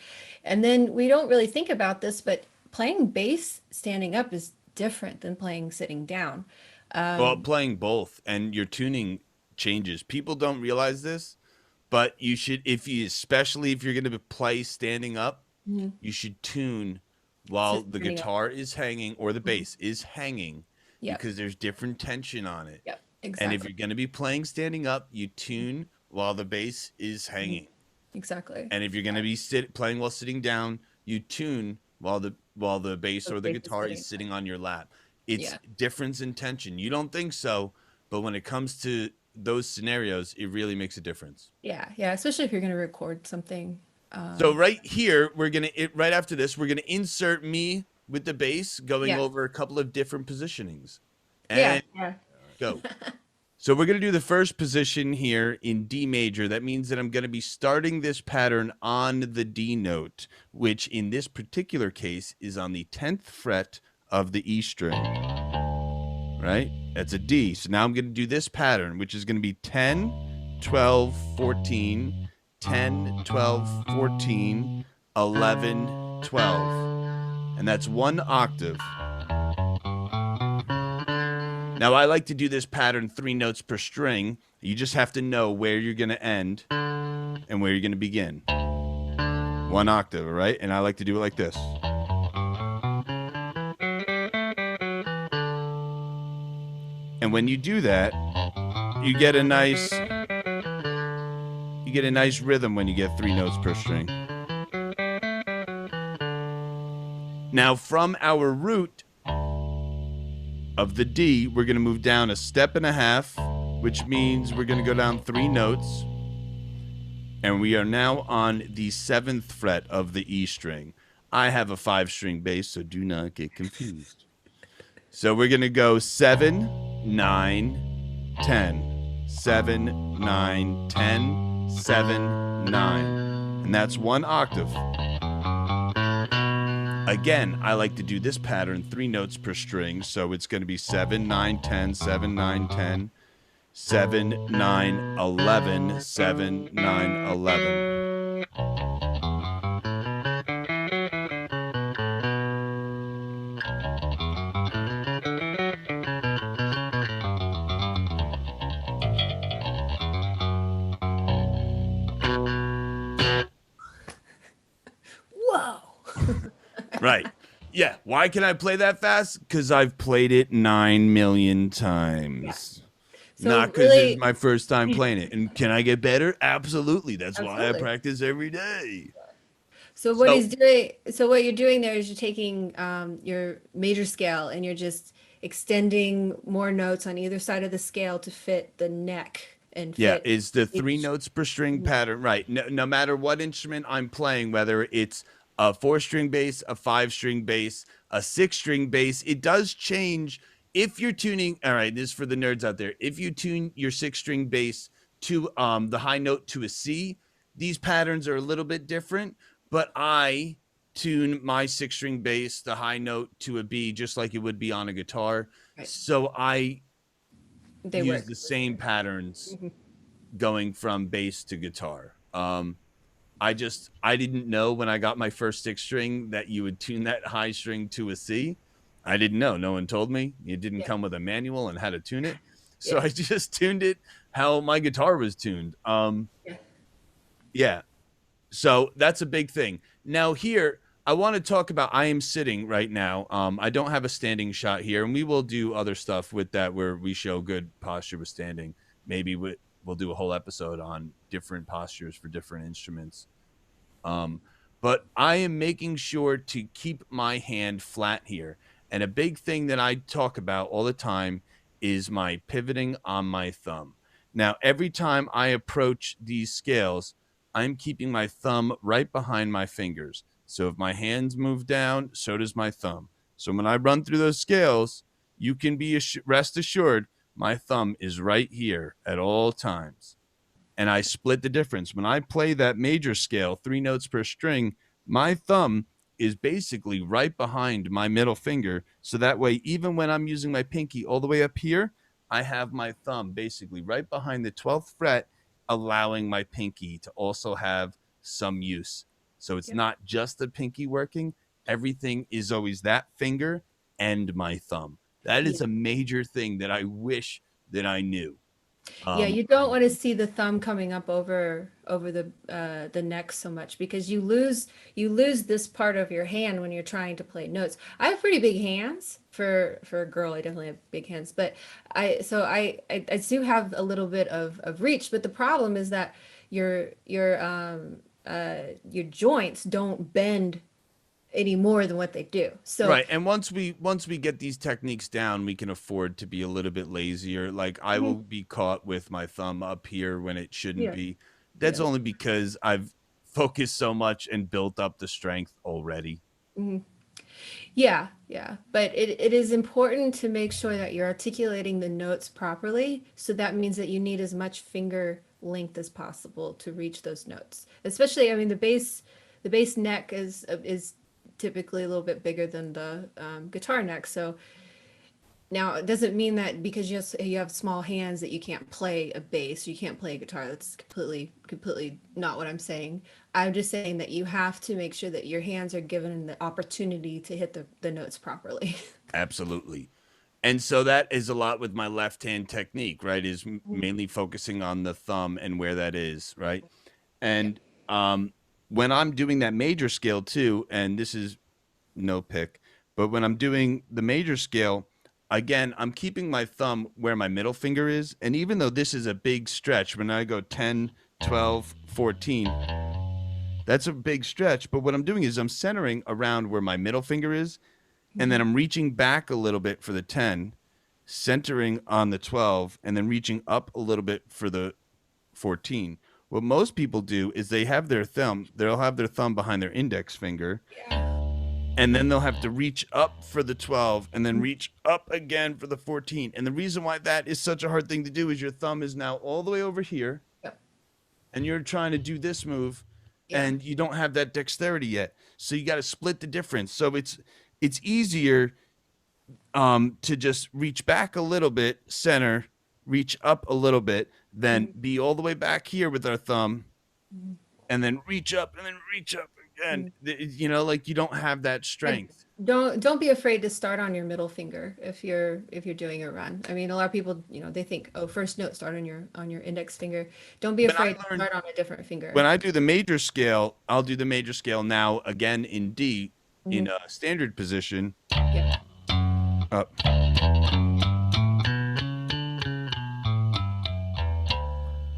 And then we don't really think about this, but playing bass standing up is different than playing sitting down. Well, Um, playing both and your tuning changes. People don't realize this, but you should, if you, especially if you're going to play standing up, mhm. you should tune So while the standing up. guitar is hanging or the Mhm. bass is hanging Yep. because there's different tension on it. Yep. And if Exactly. you're going to be playing standing up, you tune while the bass is Mhm. hanging. Exactly. And if you're going to be playing while sitting down, you tune while the bass The or the bass is guitar is sitting. sitting on your lap. It's Yeah. difference in tension. You don't think so, but when it comes to those scenarios, it really makes a difference. Yeah. Yeah. Especially if you're going to record something. So Um, right here, right after this, we're gonna insert me with the bass, going yeah. over a couple of different positionings, Yeah. and Yeah. go. So we're going to do the first position here in D major. That means that I'm going to be starting this pattern on the D note, which in this particular case is on the 10th fret of the E string, right? That's a D. So now I'm going to do this pattern, which is going to be 10, 12, 14, 10, 12, 14, 11, 12. And that's one octave. Now, I like to do this pattern 3 notes per string. You just have to know where you're going to end and where you're going to begin. One octave, all right? And I like to do it like this. And when you do that, you get a nice rhythm when you get 3 notes per string. Now, from our root of the D, we're going to move down a step and a half, which means we're going to go down 3 notes. And we are now on the 7th fret of the E string. I have a 5-string bass, so do not get confused. So we're going to go 7, 9, 10. 7, 9, 10, 7, 9. And that's one octave. Again, I like to do this pattern 3 notes per string, so it's going to be 7, 9, 10, 7, 9, 10, 7, 9, 11, 7, 9, 11. Whoa. Right. Yeah. Why can I play that fast? Because I've played it 9 million Yeah. times. So Not because it's really, my first time playing it. And can I get better? Absolutely. That's why I absolutely. practice every day. So what So, he's doing, so what you're doing there is you're taking your major scale and you're just extending more notes on either side of the scale to fit the neck and yeah, fit is the three each. notes per string Mhm. pattern right? No matter what instrument I'm playing, whether it's a 4-string bass, a 5-string bass, a 6-string bass, it does change if you're tuning. All right, this is for the nerds out there. If you tune your 6-string bass to the high note to a C, these patterns are a little bit different. But I tune my six string bass, the high note, to a B, just like it would be on a guitar. Right. So I They use work the for same sure. patterns Mhm. going from bass to guitar. I didn't know when I got my first six string that you would tune that high string to a C. I didn't know. No one told me. It didn't Yeah. come with a manual on how to tune it. So Yeah. I just tuned it how my guitar was tuned. Yeah. Yeah. So that's a big thing. Now here, I want to talk about. I am sitting right now. I don't have a standing shot here, and we will do other stuff with that where we show good posture with standing. Maybe we'll do a whole episode on different postures for different instruments. Um, but I am making sure to keep my hand flat here. And a big thing that I talk about all the time is my pivoting on my thumb. Now, every time I approach these scales, I'm keeping my thumb right behind my fingers. So if my hands move down, so does my thumb. So when I run through those scales, you can be rest assured my thumb is right here at all times, and I split the difference. When I play that major scale, 3 notes per string, my thumb is basically right behind my middle finger. So that way, even when I'm using my pinky all the way up here, I have my thumb basically right behind the 12th fret, allowing my pinky to also have some use. So it's Yep. not just the pinky working, everything is always that finger and my thumb. That Yeah. is a major thing that I wish that I knew. Yeah, Um, you don't want to see the thumb coming up over the neck so much because you lose this part of your hand when you're trying to play notes. I have pretty big hands for a girl. I definitely have big hands, but I do have a little bit of reach. But the problem is that your joints don't bend any more than what they do. So Right. And once we get these techniques down, we can afford to be a little bit lazier. Like I will mhm, be caught with my thumb up here when it shouldn't yeah, be. That's yeah. only because I've focused so much and built up the strength already. Mhm. Yeah, yeah. But it is important to make sure that you're articulating the notes properly. So that means that you need as much finger length as possible to reach those notes. Especially, I mean, the bass neck is typically a little bit bigger than the guitar neck. So now it doesn't mean that because you have small hands that you can't play a bass, you can't play a guitar. That's completely not what I'm saying. I'm just saying that you have to make sure that your hands are given the opportunity to hit the notes properly. Absolutely. And so that is a lot with my left hand technique, right? Is Mhm. mainly focusing on the thumb and where that is, right? Yeah. And when I'm doing that major scale too, and this is no pick. But when I'm doing the major scale, again, I'm keeping my thumb where my middle finger is. And even though this is a big stretch, when I go 10, 12, 14, that's a big stretch. But what I'm doing is I'm centering around where my middle finger is. And then Mhm. I'm reaching back a little bit for the 10, centering on the 12, and then reaching up a little bit for the 14. What most people do is they'll have their thumb behind their index finger, Yeah. and then they'll have to reach up for the 12 and then reach up again for the 14. And the reason why that is such a hard thing to do is your thumb is now all the way over here Yep. and you're trying to do this move Yeah. and you don't have that dexterity yet. So you got to split the difference. So it's easier to just reach back a little bit, center, reach up a little bit, then Mhm. be all the way back here with our thumb Mhm. and then reach up and then reach up again. Mhm. Like you don't have that And strength. don't be afraid to start on your middle finger if you're doing a run. I mean, a lot of people, they think, oh, first note, start on your index finger. Don't be When I afraid to learned start on a different when finger. I do the major scale, I'll do the major scale now again in D in Mhm. a standard position. Yeah. Up.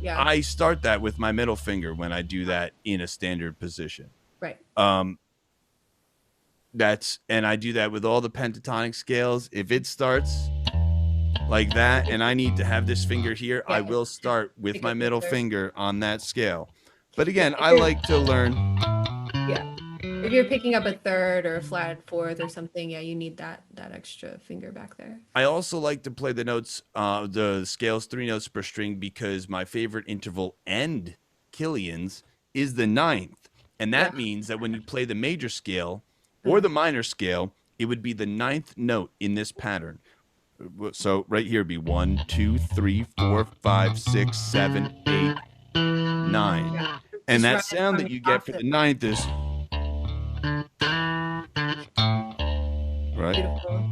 Yeah. I start that with my middle finger when I do that in a standard position. Right. Um, and I do that with all the pentatonic scales. If it starts like that and I need to have this finger here, I Yeah. will start with Pick my up your middle third. finger on that scale. But Yeah. again, I like to learn. Yeah. If you're picking up a third or a flat fourth or something, yeah, you need that extra finger back there. I also like to play the notes, the scales, 3 notes per string, because my favorite interval and Kilian's is the ninth. And Yeah. that means that when you play the major scale or Uh, the minor scale, it would be the ninth note in this pattern. So right here would be 1, 2, 3, 4, 5, 6, 7, 8, 9. yeah. And Just that write it sound from that the you get for octave. the ninth is right. Beautiful.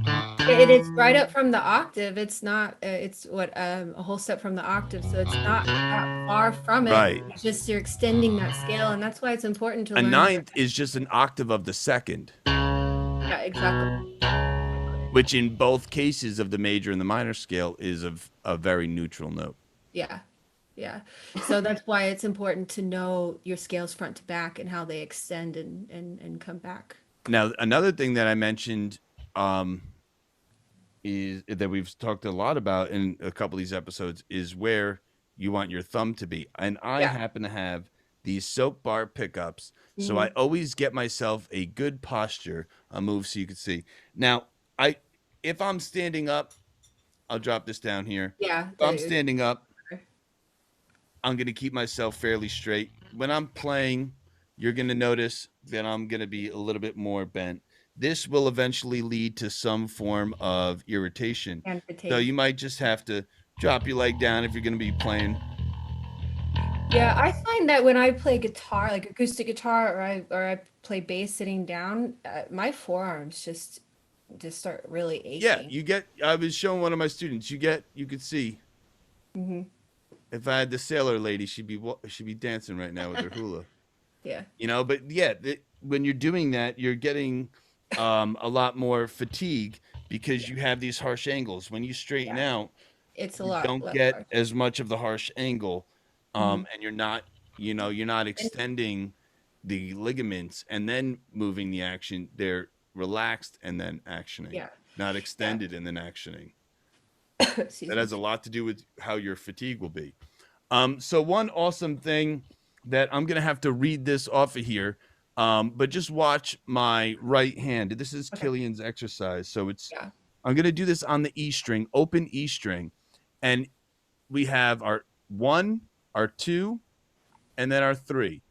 It is right up from the octave. It's not, it's what, a whole step from the octave. So it's not that far from it. Right. It's just you're extending that scale. And that's why it's important to A learn your, ninth is just an octave of the second, yeah, exactly. Exactly. which in both cases of the major and the minor scale is of a very neutral note. Yeah. Yeah. So that's why it's important to know your scales front to back and how they extend and come back. Now, another thing that I mentioned um, is that we've talked a lot about in a couple of these episodes is where you want your thumb to be. And I Yeah. happen to have these soap bar pickups. So I Hmm. always get myself a good posture. I'll move so you can see. Now, I if I'm standing up, I'll drop this down here. Yeah. If I'm standing up, I'm going to keep myself fairly straight. When I'm playing, you're going to notice that I'm going to be a little bit more bent. This will eventually lead to some form of irritation. And So fatigue. you might just have to drop your leg down if you're going to be playing. Yeah, I find that when I play guitar, like acoustic guitar, or I play bass sitting down, my forearms just start really Yeah, aching. you get I was showing one of my students. You could see Hmm. if I had the sailor lady, she'd be dancing right now with her hula. Yeah, But yeah, when you're doing that, you're getting a lot more fatigue because yeah, you have these harsh angles. When you straighten yeah. out, It's a you lot don't less get hard. as much of the harsh angle, Hmm. and you're not And extending the ligaments and then moving the action. They're relaxed and then actioning, yeah, not yeah. extended and then actioning. That Excuse me. has a lot to do with how your fatigue will be. So one awesome thing that I'm gonna have to read this off of here, but just watch my right hand. This is Okay. Kilian's exercise. So Yeah. I'm gonna do this on the E string, open E string, and we have our one, our two, and then our three.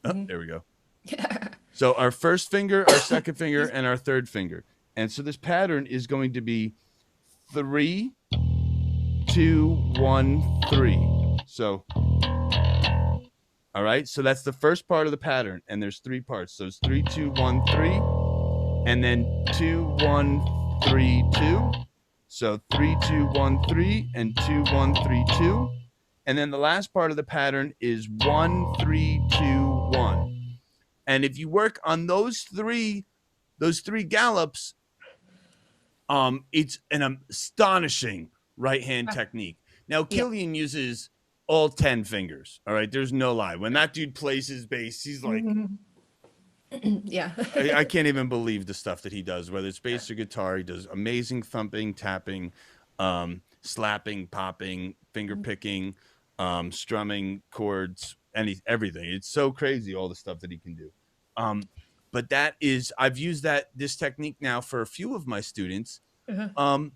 Oh, Hmm. there we go. Yeah. So our first finger, our second finger, Excuse me. and our third finger. And so this pattern is going to be 3, 2, 1, 3. So all right, so that's the first part of the pattern, and there's three parts. So it's 3, 2, 1, 3, and then 2, 1, 3, 2. So 3, 2, 1, 3, and 2, 1, 3, 2. And then the last part of the pattern is 1, 3, 2, 1. And if you work on those three gallops, it's an astonishing right hand technique. Now, Yeah. Killian uses all 10 fingers. All right. There's no lie. When that dude plays his bass, he's like, Hmm. Yeah. I can't even believe the stuff that he does, whether it's Yeah. bass or guitar. He does amazing thumping, tapping, slapping, popping, finger picking, strumming chords, everything. It's so crazy, all the stuff that he can do. Um, but I've used this technique now for a few of my students. Uh-huh. Um,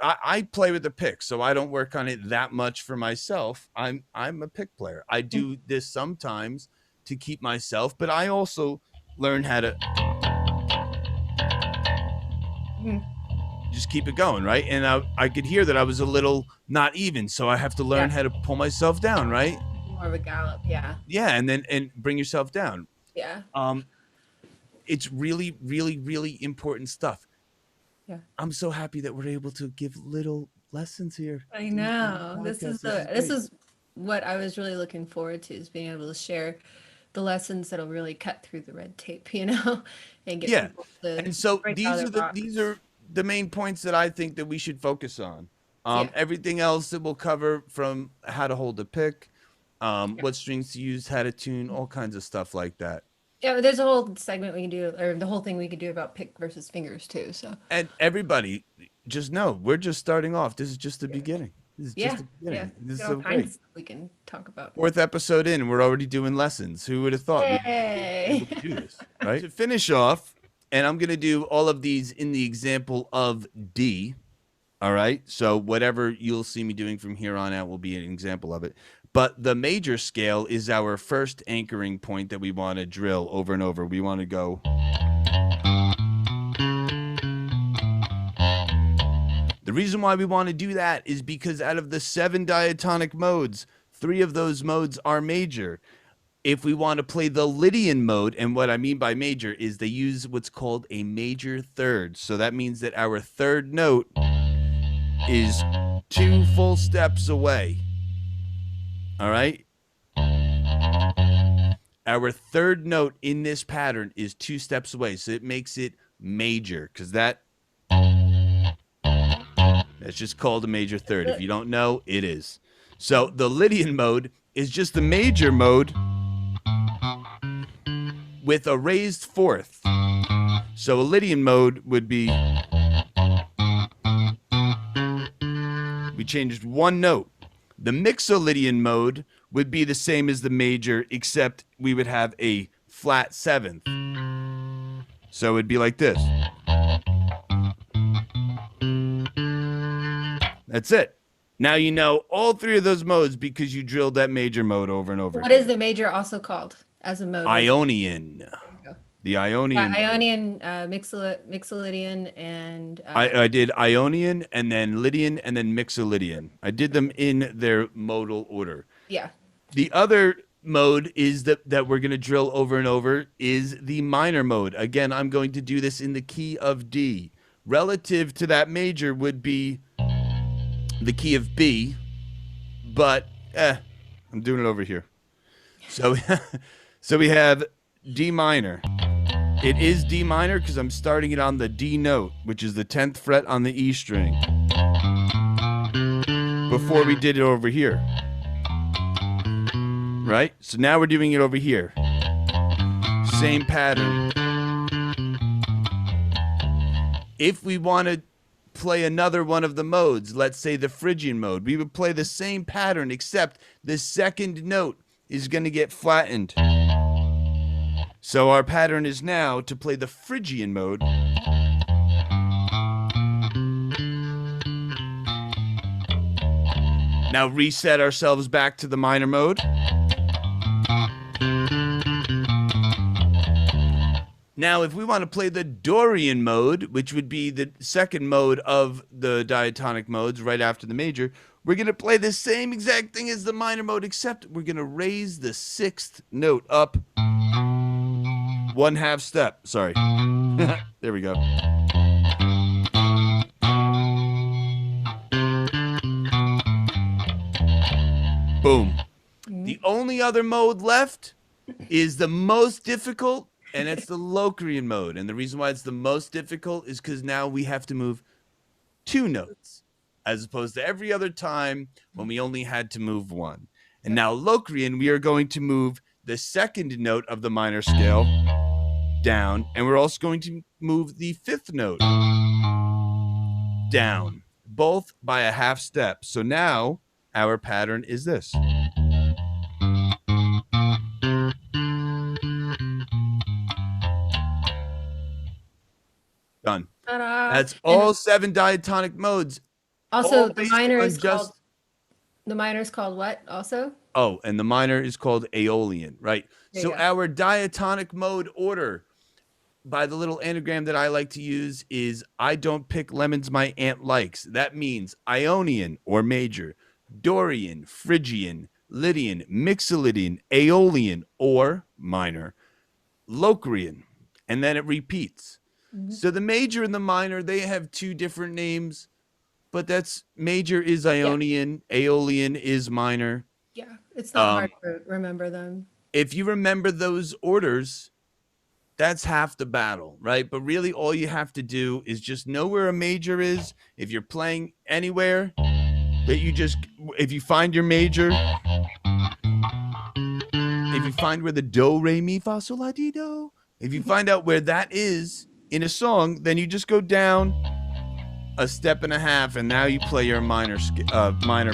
I play with the pick, so I don't work on it that much for myself. I'm a pick player. I do this sometimes to keep myself, but I also learn how to Mhm. just keep it going, right? And I could hear that I was a little not even, so I have to Yeah. learn how to pull myself down, right? More of a gallop. Yeah. Yeah, and bring yourself down. Yeah. Um, it's really, really, really important stuff. Yeah. I'm so happy that we're able to give little lessons here I in the know. podcast. This is This great. is what I was really looking forward to, is being able to share the lessons that'll really cut through the red tape, and get Yeah. people to And so break out of their these box. are the main points that I think that we should focus on. Yeah. Everything else that we'll cover, from how to hold a pick, Yeah. what strings to use, how to tune, all kinds of stuff like that. Yeah, but there's a whole segment we can do, or the whole thing we could do about pick versus fingers too. So And everybody, just know we're just starting off. This is just the yeah, beginning. This is just yeah, the yeah. beginning. This is Got all so kinds great. of stuff we can talk about. Fourth episode in, we're already doing lessons. Who would have thought we'd be Yay! able to do this, right? To finish off, and I'm going to do all of these in the example of D. All right. So whatever you'll see me doing from here on out will be an example of it. But the major scale is our first anchoring point that we want to drill over and over. We want to go. The reason why we want to do that is because out of the 7 diatonic modes, 3 of those modes are major. If we want to play the Lydian mode, and what I mean by major is they use what's called a major third. So that means that our third note is 2 full steps away. All right? Our third note in this pattern is 2 steps away. So it makes it major because that's just called a major third. If you don't know, it is. So the Lydian mode is just the major mode with a raised fourth. So a Lydian mode would be, we changed one note. The Mixolydian mode would be the same as the major, except we would have a flat seventh. So it'd be like this. That's it. Now you know all 3 of those modes because you drilled that major mode over and over. What is the major also called as a mode? Ionian. The Ionian. Ionian, Mixolydian, and I did Ionian and then Lydian and then Mixolydian. I did them in their modal order. yeah. The other mode is that we're going to drill over and over is the minor mode. Again, I'm going to do this in the key of D. Relative to that major would be the key of B, but I'm doing it over here. So, so we have D minor. It is D minor because I'm starting it on the D note, which is the 10th fret on the E string. Before we did it over here. Right? So now we're doing it over here. Same pattern. If we want to play another one of the modes, let's say the Phrygian mode, we would play the same pattern except the second note is going to get flattened. So our pattern is now to play the Phrygian mode. Now reset ourselves back to the minor mode. Now, if we want to play the Dorian mode, which would be the second mode of the diatonic modes right after the major, we're going to play the same exact thing as the minor mode, except we're going to raise the 6th note up 1/2 step. Sorry. There we go. Boom. The only other mode left is the most difficult, and it's the Locrian mode. And the reason why it's the most difficult is because now we have to move 2 notes, as opposed to every other time when we only had to move 1. And now Locrian, we are going to move the second note of the minor scale down, and we're also going to move the 5th note down, both by a 1/2 step. So now our pattern is this. Done. Ta-da. That's And all 7 diatonic modes. also, all the based minor on is called. The minor is called what? Also. Oh, and the minor is called Aeolian, right? There So you go. our diatonic mode order, by the little anagram that I like to use, is I don't pick lemons my aunt likes. That means Ionian or major, Dorian, Phrygian, Lydian, Mixolydian, Aeolian or minor, Locrian, and then it repeats. Mhm. So the major and the minor, they have 2 different names, but that's major is Yeah. Ionian, Aeolian is minor. Yeah. It's not hard to remember them. If you remember those orders, that's half the battle, right? But really all you have to do is just know where a major is. If you're playing anywhere, that you just, if you find your major, if you find where the do, re, mi, fa, sol, la, ti, do, if you find out where that is in a song, then you just go down a step and a half, and now you play your minor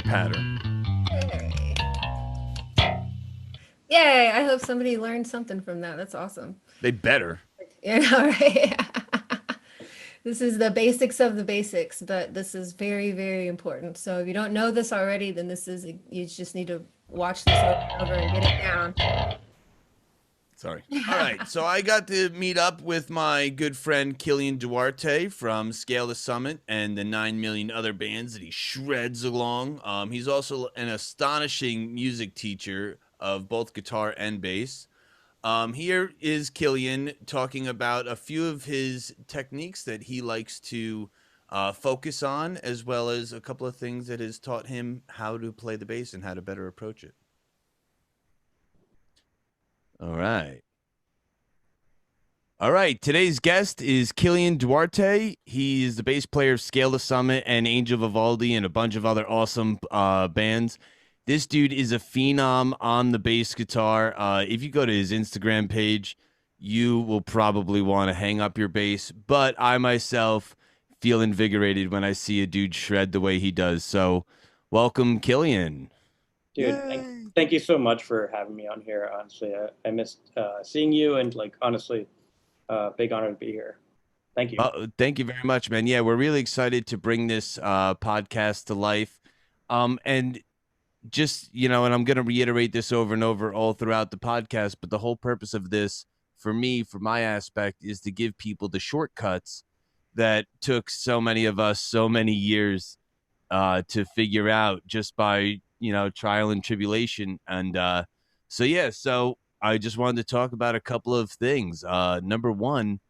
pattern. Yay! I hope somebody learned something from that. That's awesome. They better. Yeah, all right. This is the basics of the basics, but this is very, very important. So if you don't know this already, then this is, you just need to watch this over and over and get it down. Sorry. All right. So I got to meet up with my good friend Kilian Duarte from Scale to Summit and the 9 million other bands that he shreds along. He's also an astonishing music teacher of both guitar and bass. Here is Kilian talking about a few of his techniques that he likes to focus on, as well as a couple of things that has taught him how to play the bass and how to better approach it. All right. All right, today's guest is Kilian Duarte. He is the bass player of Scale to Summit and Angel Vivaldi and a bunch of other awesome bands. This dude is a phenom on the bass guitar. If you go to his Instagram page, you will probably want to hang up your bass. But I myself feel invigorated when I see a dude shred the way he does. So, welcome, Kilian. Dude, thank you so much for having me on here. Honestly, I missed seeing you, and like honestly, big honor to be here. Thank you. Thank you very much, man. Yeah, we're really excited to bring this podcast to life. And just, and I'm going to reiterate this over and over all throughout the podcast, but the whole purpose of this for me, for my aspect, is to give people the shortcuts that took so many of us so many years to figure out just by, trial and tribulation. And so I just wanted to talk about a couple of things. Number one,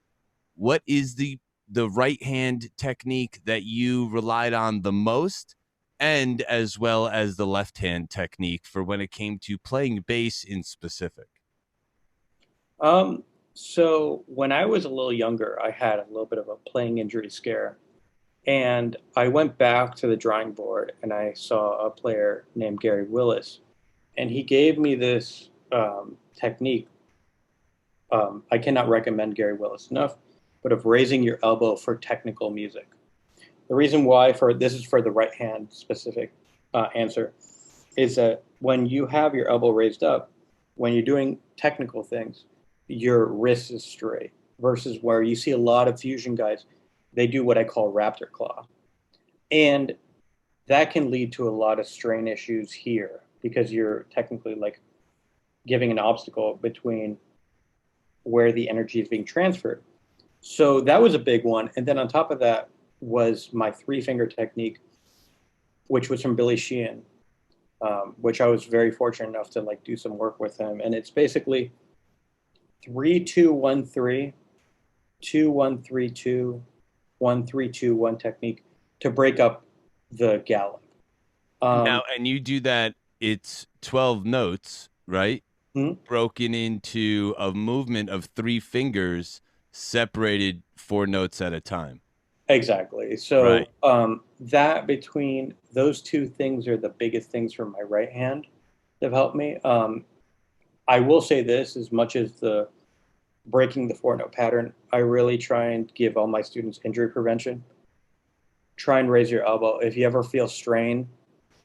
what is the right hand technique that you relied on the most, and as well as the left hand technique for when it came to playing bass in specific? So when I was a little younger, I had a little bit of a playing injury scare, and I went back to the drawing board and I saw a player named Gary Willis, and he gave me this technique. I cannot recommend Gary Willis enough, but of raising your elbow for technical music. The reason why for this is for the right hand specific answer is that when you have your elbow raised up, when you're doing technical things, your wrist is straight versus where you see a lot of fusion guys, they do what I call raptor claw. And that can lead to a lot of strain issues here because you're technically like giving an obstacle between where the energy is being transferred. So that was a big one. And then on top of that was my 3-finger technique, which was from Billy Sheehan, which I was very fortunate enough to like do some work with him. And it's basically 3-2-1-3, 2-1-3-2, 1-3-2-1 technique to break up the gallop. Now, and you do that, it's 12 notes, right? Mm-hmm. Broken into a movement of 3 fingers separated 4 notes at a time. Exactly. So right. That between those two things are the biggest things for my right hand that have helped me. I will say this, as much as the breaking the 4-note pattern, I really try and give all my students injury prevention. Try and raise your elbow. If you ever feel strain,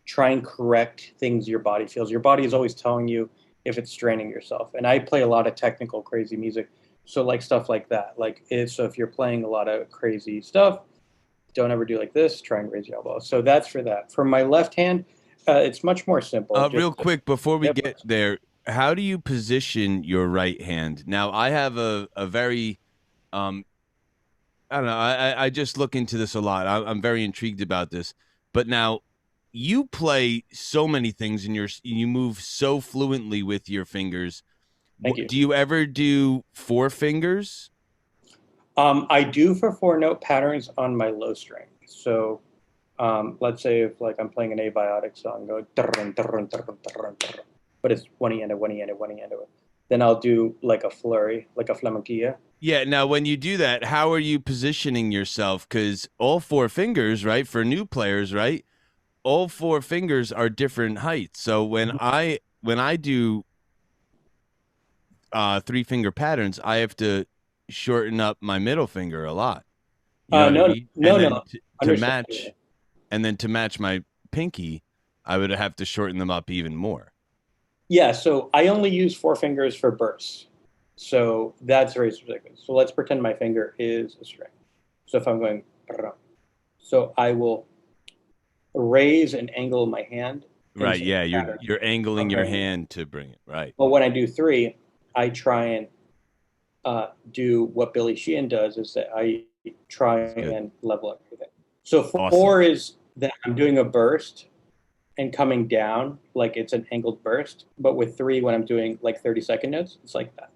try and correct things your body feels. Your body is always telling you if it's straining yourself. And I play a lot of technical, crazy music. So like stuff like that. So if you're playing a lot of crazy stuff, don't ever do like this. Try and raise your elbow. So that's for that. For my left hand, it's much more simple. Real quick, before we get there, how do you position your right hand? Now, I have a very, I don't know, I just look into this a lot. I'm very intrigued about this. But now, you play so many things and you move so fluently with your fingers. Thank you. Do you ever do 4 fingers? I do for 4-note patterns on my low string. So let's say if like I'm playing an abiotic song, go but it's one end, one end, one end. Then I'll do like a flurry, like a flamenquilla. Yeah. Now, when you do that, how are you positioning yourself? Because all 4 fingers, right, for new players, right, all 4 fingers are different heights. So when I do 3-finger patterns, I have to shorten up my middle finger a lot. You know what I mean? No. To match, and then to match my pinky, I would have to shorten them up even more. Yeah, so I only use 4 fingers for bursts. So that's very specific. So let's pretend my finger is a string. So if I'm going, so I will raise and angle my hand in Right. certain Yeah. You're patterns. you're angling your Okay. hand to bring it. Right. But when I do three, I try and do what Billy Sheehan does is that I try That's good. and level everything. So Awesome. four is that I'm doing a burst and coming down like it's an angled burst. But with three, when I'm doing like 30-second notes, it's like that.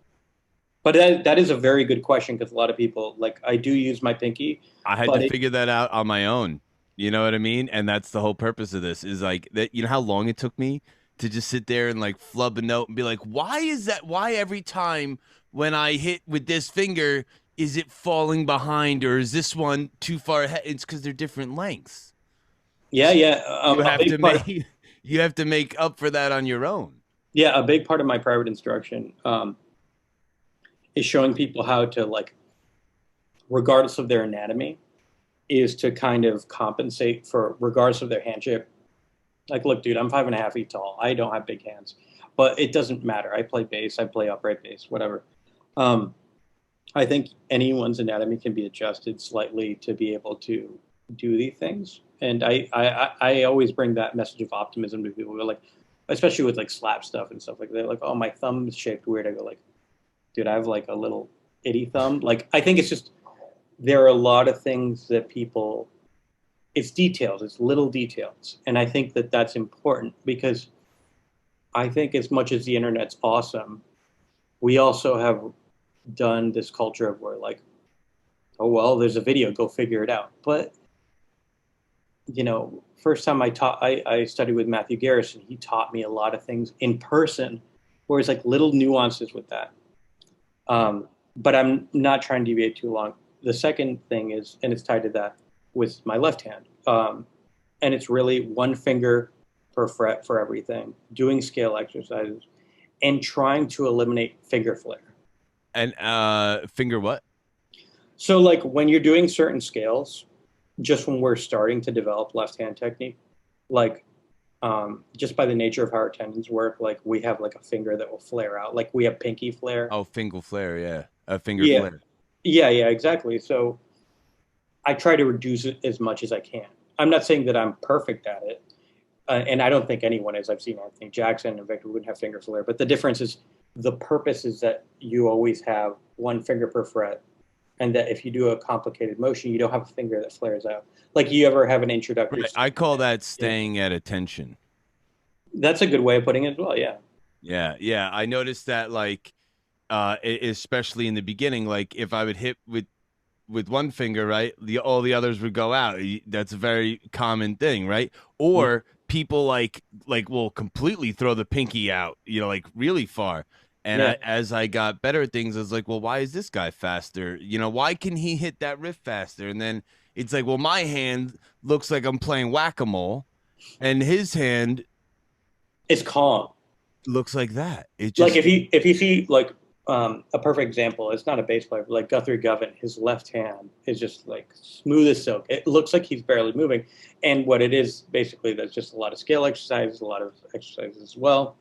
But that is a very good question because a lot of people like I do use my pinky, I had to but it, figure that out on my own. You know what I mean? And that's the whole purpose of this is like that. You know how long it took me to just sit there and like flub a note and be like, why is that? Why every time when I hit with this finger, is it falling behind or is this one too far ahead? It's because they're different lengths. yeah, So yeah, you a have to big part. make you have to make up for that on your own. Yeah, a big part of my private instruction is showing people how to like, regardless of their anatomy, is to kind of compensate for regardless of their hand shape. Like, look, dude, I'm 5.5 feet tall. I don't have big hands, but it doesn't matter. I play bass. I play upright bass, whatever. Um, I think anyone's anatomy can be adjusted slightly to be able to do these things. And I always bring that message of optimism to people who are like, especially with like slap stuff and stuff like that. Like, oh, my thumb is shaped weird. I go like, dude, I have like a little itty thumb. Like, I think it's just there are a lot of things that people. It's details. It's little details, and I think that that's important because I think as much as the internet's awesome, we also have done this culture of where like, oh well, there's a video, go figure it out. But first time I studied with Matthew Garrison, he taught me a lot of things in person, where it's like little nuances with that. But I'm not trying to deviate too long. The second thing is, and it's tied to that, with my left hand, and it's really one finger per fret for everything, doing scale exercises, and trying to eliminate finger flare. And finger what? So, like when you're doing certain scales, just when we're starting to develop left hand technique, like just by the nature of how our tendons work, like we have like a finger that will flare out, like we have pinky flare. Oh, finger flare, yeah. A finger Yeah, flare. yeah, exactly. So I try to reduce it as much as I can. I'm not saying that I'm perfect at it, and I don't think anyone is. I've seen Anthony Jackson and Victor wouldn't have finger flare, but the difference is the purpose is that you always have one finger per fret, and that if you do a complicated motion, you don't have a finger that flares out. Like you ever have an introductory. Right. I call that Yeah, staying at attention. that's a good way of putting it as well. Yeah, Yeah, yeah. I noticed that like especially in the beginning, like if I would hit with one finger, right, the all the others would go out. That's a very common thing, right? yeah, Or people like will completely throw the pinky out, like really far. And yeah. as I got better at things, I was like, well, why is this guy faster? Why can he hit that riff faster? And then it's like, well, my hand looks like I'm playing whack-a-mole, and his hand It's calm. looks like that. It Like just if you see like a perfect example, it's not a bass player, but like Guthrie Govan, his left hand is just like smooth as silk. It looks like he's barely moving, and what it is basically that's just a lot of scale exercises, a lot of exercises as well.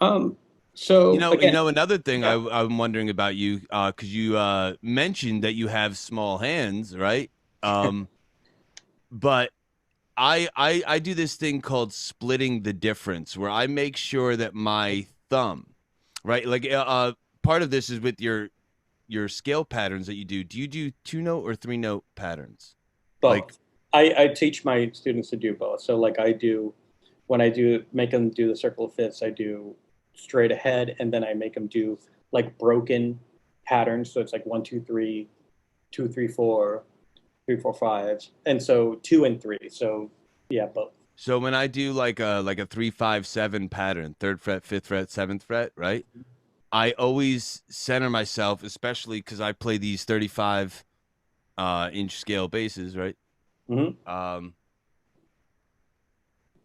Um, so again, another thing yeah, I'm wondering about you, because you mentioned that you have small hands, right? Um, but I do this thing called splitting the difference, where I make sure that my thumb, right? Like part of this is with your scale patterns that you do. Do you do 2 note or 3 note patterns? Like, both. I teach my students to do both. So like I do when I do make them do the circle of fifths, I do straight ahead, and then I make them do like broken patterns. So it's like 1, 2, 3, 2, 3, 4, 3, 4, 5s, and so 2 and 3. So yeah, both. so when I do like a 3 5 7 pattern, third fret, fifth fret, seventh fret, right? I always center myself, especially because I play these 35 inch scale basses, right? Hmm. Um,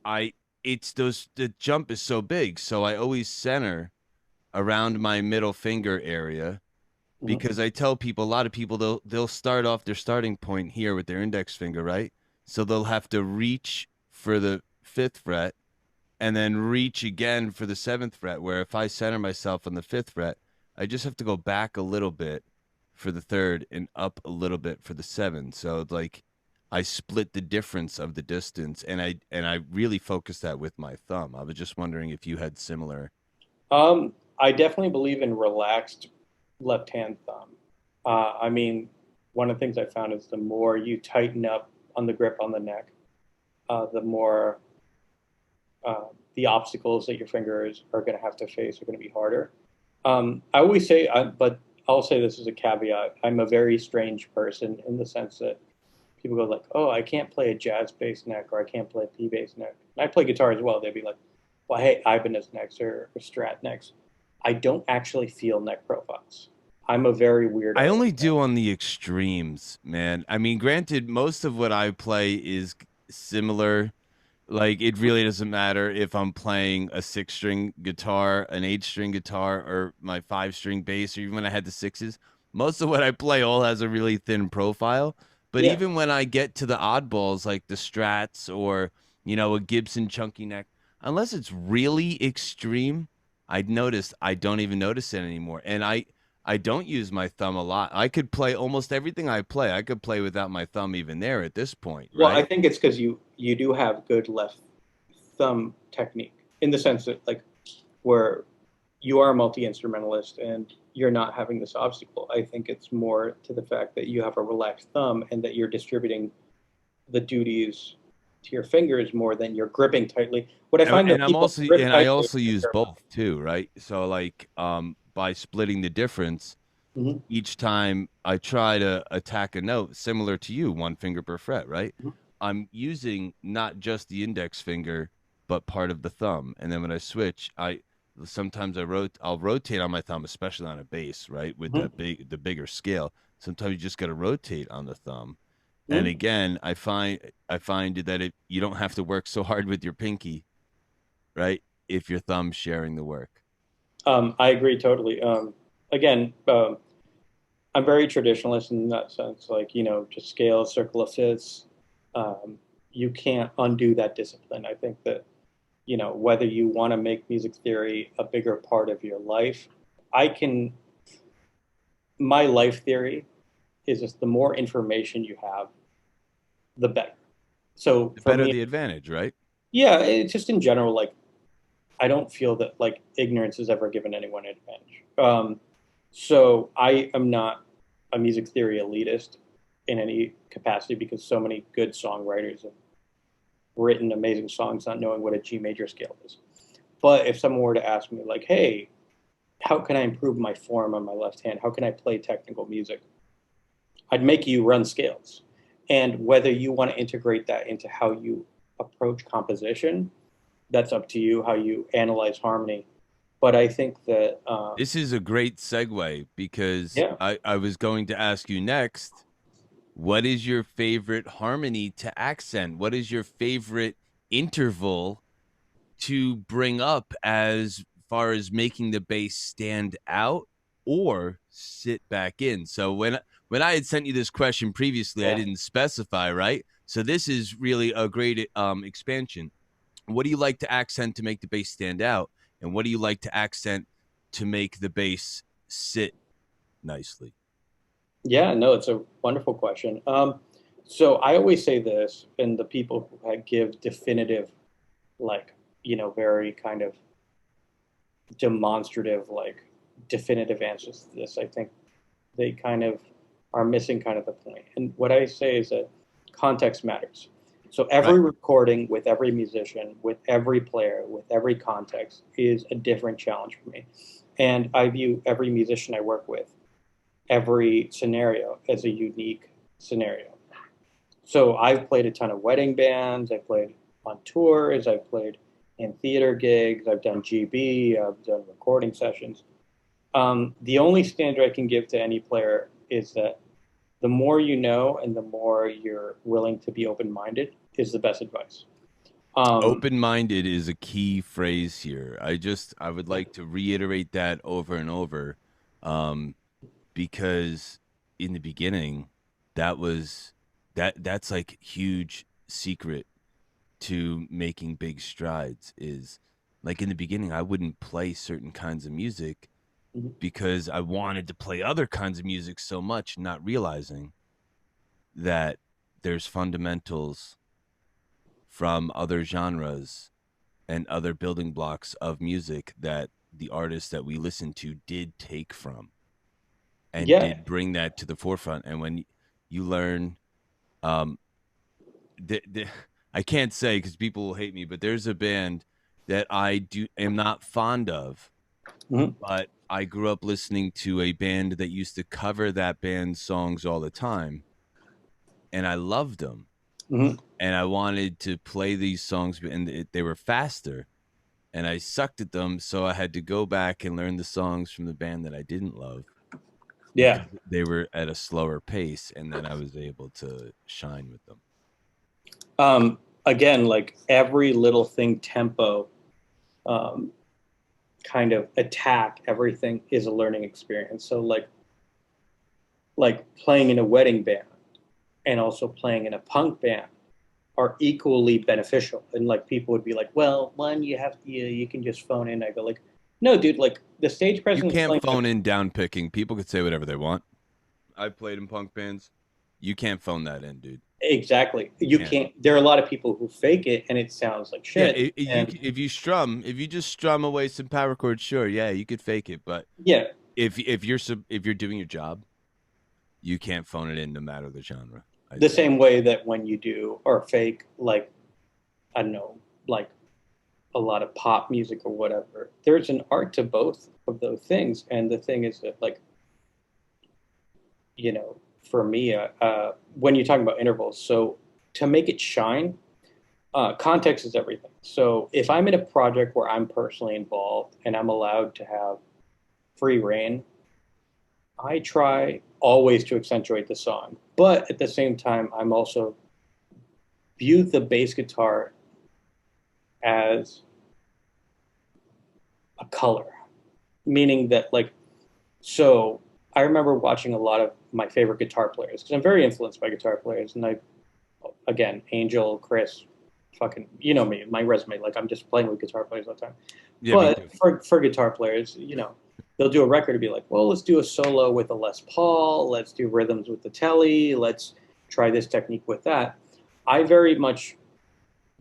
I it's those the jump is so big, so I always center around my middle finger area Hmm. because I tell people a lot of people they'll start off their starting point here with their index finger, right? So they'll have to reach for the fifth fret and then reach again for the seventh fret. Where if I center myself on the fifth fret, I just have to go back a little bit for the third and up a little bit for the seven. So like I split the difference of the distance, and I really focused that with my thumb. I was just wondering if you had similar. I definitely believe in relaxed left hand thumb. I mean, one of the things I found is the more you tighten up on the grip on the neck, the more the obstacles that your fingers are going to have to face are going to be harder. I always say, but I'll say this as a caveat. I'm a very strange person in the sense that people go like, "Oh, I can't play a jazz bass neck, or I can't play a P bass neck." And I play guitar as well. They'd be like, "Well, hey, Ibanez necks or Strat necks." I don't actually feel neck profiles. I'm a very I weirdo. only do on the extremes, man. I mean, granted, most of what I play is similar. Like, it really doesn't matter if I'm playing a six string guitar, an eight string guitar, or my five string bass, or even when I had the sixes. Most of what I play all has a really thin profile. But Yeah. even when I get to the oddballs, like the Strats or, a Gibson chunky neck, unless it's really extreme, I'd notice I don't even notice it anymore. And I don't use my thumb a lot. I could play almost everything I play. I could play without my thumb even there at this point, Well, I right? think it's because you do have good left thumb technique in the sense that like where you are a multi instrumentalist and you're not having this obstacle. I think it's more to the fact that you have a relaxed thumb and that you're distributing the duties to your fingers more than you're gripping tightly. What I and, find that and I'm people also grip and I tightly. also use both too, right? So like by splitting the difference Mhm, each time I try to attack a note similar to you, one finger per fret, right? mhm, I'm using not just the index finger but part of the thumb. And then when I switch, I sometimes I'll rotate on my thumb, especially on a bass, right? With mhm, the bigger scale. Sometimes you just got to rotate on the thumb. And mhm. again, I find that you don't have to work so hard with your pinky, right? If your thumb's sharing the work. I agree totally. Again, I'm very traditionalist in that sense. Like, just scale, circle of fifths. Um, you can't undo that discipline. I think that, whether you want to make music theory a bigger part of your life, I can, my life theory is just the more information you have, the better. So The for better me, the advantage, right? yeah, it's just in general, like, I don't feel that like ignorance has ever given anyone an advantage. So I am not a music theory elitist in any capacity because so many good songwriters have written amazing songs not knowing what a G major scale is. But if someone were to ask me, like, hey, how can I improve my form on my left hand? How can I play technical music? I'd make you run scales. And whether you want to integrate that into how you approach composition, that's up to you, how you analyze harmony. But I think that, This is a great segue because yeah, I was going to ask you next, what is your favorite harmony to accent? What is your favorite interval to bring up as far as making the bass stand out or sit back in? So when I had sent you this question previously, I yeah. didn't specify, right? So this is really a great expansion. What do you like to accent to make the bass stand out? And what do you like to accent to make the bass sit nicely? Yeah, no, it's a wonderful question. So I always say this, and the people who give definitive, like, very kind of demonstrative, like definitive answers to this, I think they kind of are missing kind of the point. And what I say is that context matters. So Right. every recording with every musician, with every player, with every context is a different challenge for me. And I view every musician I work with, every scenario as a unique scenario. So I've played a ton of wedding bands, I've played on tours, I've played in theater gigs, I've done GB, I've done recording sessions. The only standard I can give to any player is that the more you know and the more you're willing to be open minded is the best advice. Um, Open minded is a key phrase here. I would yeah, like to reiterate that over and over, um, because in the beginning, that was that's like huge secret to making big strides. Is like in the beginning, I wouldn't play certain kinds of music mhm. because I wanted to play other kinds of music so much, not realizing that there's fundamentals from other genres and other building blocks of music that the artists that we listen to did take from and Yeah. did bring that to the forefront. And when you learn, um, I can't say because people will hate me, but there's a band that am not fond of, Mhm. but I grew up listening to a band that used to cover that band's songs all the time, and I loved them. Mhm. And I wanted to play these songs, and they were faster, and I sucked at them, so I had to go back and learn the songs from the band that I didn't love Yeah. because they were at a slower pace, and then I was able to shine with them. Again, like every little thing tempo, um, kind of attack, everything is a learning experience. So like playing in a wedding band and also playing in a punk band are equally beneficial. And like people would be like, well, one, you can just phone in. I go like, no, dude, like the stage You presence can't playing phone in down picking. People could say whatever they want. I've played in punk bands. You can't phone that in, dude. exactly. You You can't. can't. There are a lot of people who fake it and it sounds like Yeah, shit. And if you just strum away some power chords, sure, yeah, you could fake it. But yeah, if you're doing your job, you can't phone it in, no matter the genre. I the think. same way that when you do or fake, like, I don't know, like a lot of pop music or whatever, there's an art to both of those things. And the thing is that, like, you know, for me, when you're talking about intervals, so to make it shine, context is everything. So if I'm in a project where I'm personally involved and I'm allowed to have free reign, I try always to accentuate the song. But at the same time, I'm also view the bass guitar as a color, meaning that, like, so I remember watching a lot of my favorite guitar players because I'm very influenced by guitar players, and again, Angel, Chris, fucking, you know me, my resume, like I'm just playing with guitar players all the time. Yeah, me too. But for guitar players, they'll do a record and be like, well, let's do a solo with a Les Paul, let's do rhythms with the Telly, let's try this technique with that. I very much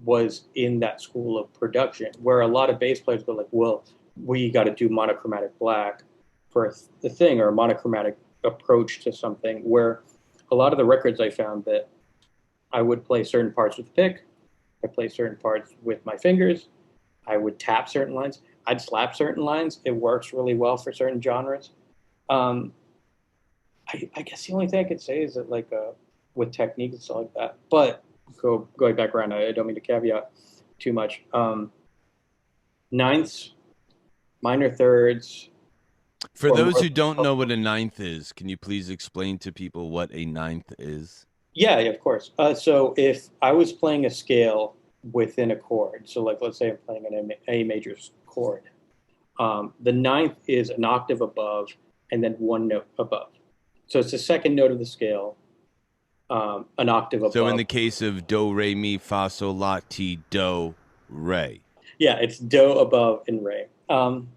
was in that school of production where a lot of bass players go like, well, we got to do monochromatic black for the thing, or a monochromatic approach to something, where a lot of the records I found that I would play certain parts with the pick, I play certain parts with my fingers, I would tap certain lines, I'd slap certain lines. It works really well for certain genres. um, I guess the only thing I could say is that, like, with techniques and stuff like that, but going back around, I don't mean to caveat too much. Ninths, minor thirds, For or those more. who don't know what a ninth is, can you please explain to people what a ninth is? Yeah, yeah, of course. So if I was playing a scale within a chord, so like let's say I'm playing an A major chord, the ninth is an octave above and then one note above. So it's the second note of the scale, an octave So in above. the case of do, re, mi, fa, sol, la, ti, do, re. Yeah, it's do above and re.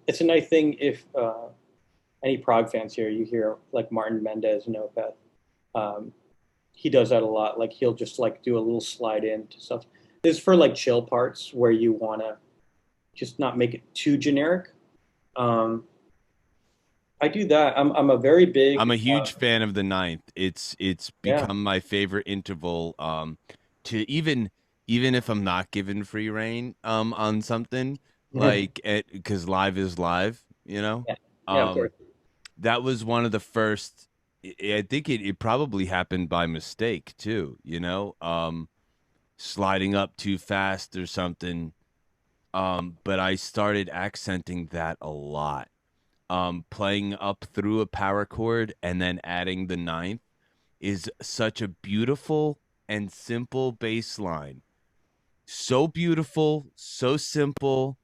It's a nice thing if any prog fans here, you hear like Martin Mendez, Opeth. Um, he does that a lot. Like he'll just like do a little slide into stuff. This is for like chill parts where you want to just not make it too generic. Um, I do that. I'm a very I'm big a huge fan of the ninth. It's yeah. become my favorite interval. To even if I'm not given free reign on something, like because live is live, you know. Yeah, yeah, of Um, course. that was one of the first. I think it probably happened by mistake too, you know. Sliding up too fast or something. But I started accenting that a lot. Playing up through a power chord and then adding the ninth is such a beautiful and simple bass line. So beautiful, so simple,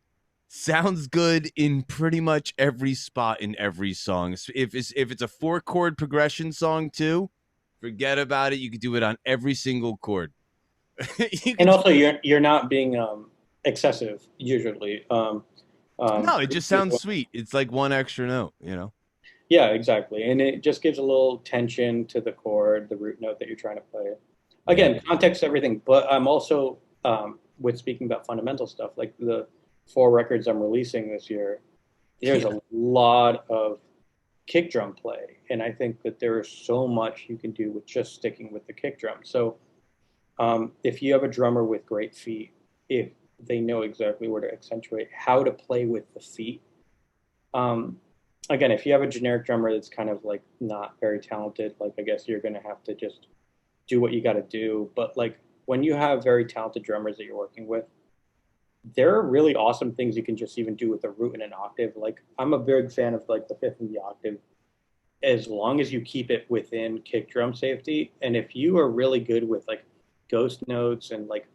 sounds good in pretty much every spot in every song. If it's a four chord progression song too, forget about it. You could do it on every single chord. You And could also, you're not being excessive usually. No, it just sounds sweet. It's like one extra note, you know. Yeah, exactly. And it just gives a little tension to the chord, the root note that you're trying to play. Yeah. Again, context everything, but I'm also with speaking about fundamental stuff, like the 4 records I'm releasing this year, there's Yeah. a lot of kick drum play, and I think that there is so much you can do with just sticking with the kick drum. So if you have a drummer with great feet, if they know exactly where to accentuate, how to play with the feet. Um, Again, if you have a generic drummer that's kind of like not very talented, like I guess you're going to have to just do what you got to do. But like when you have very talented drummers that you're working with, there are really awesome things you can just even do with a root and an octave. Like I'm a big fan of like the fifth and the octave, as long as you keep it within kick drum safety. And if you are really good with like ghost notes and like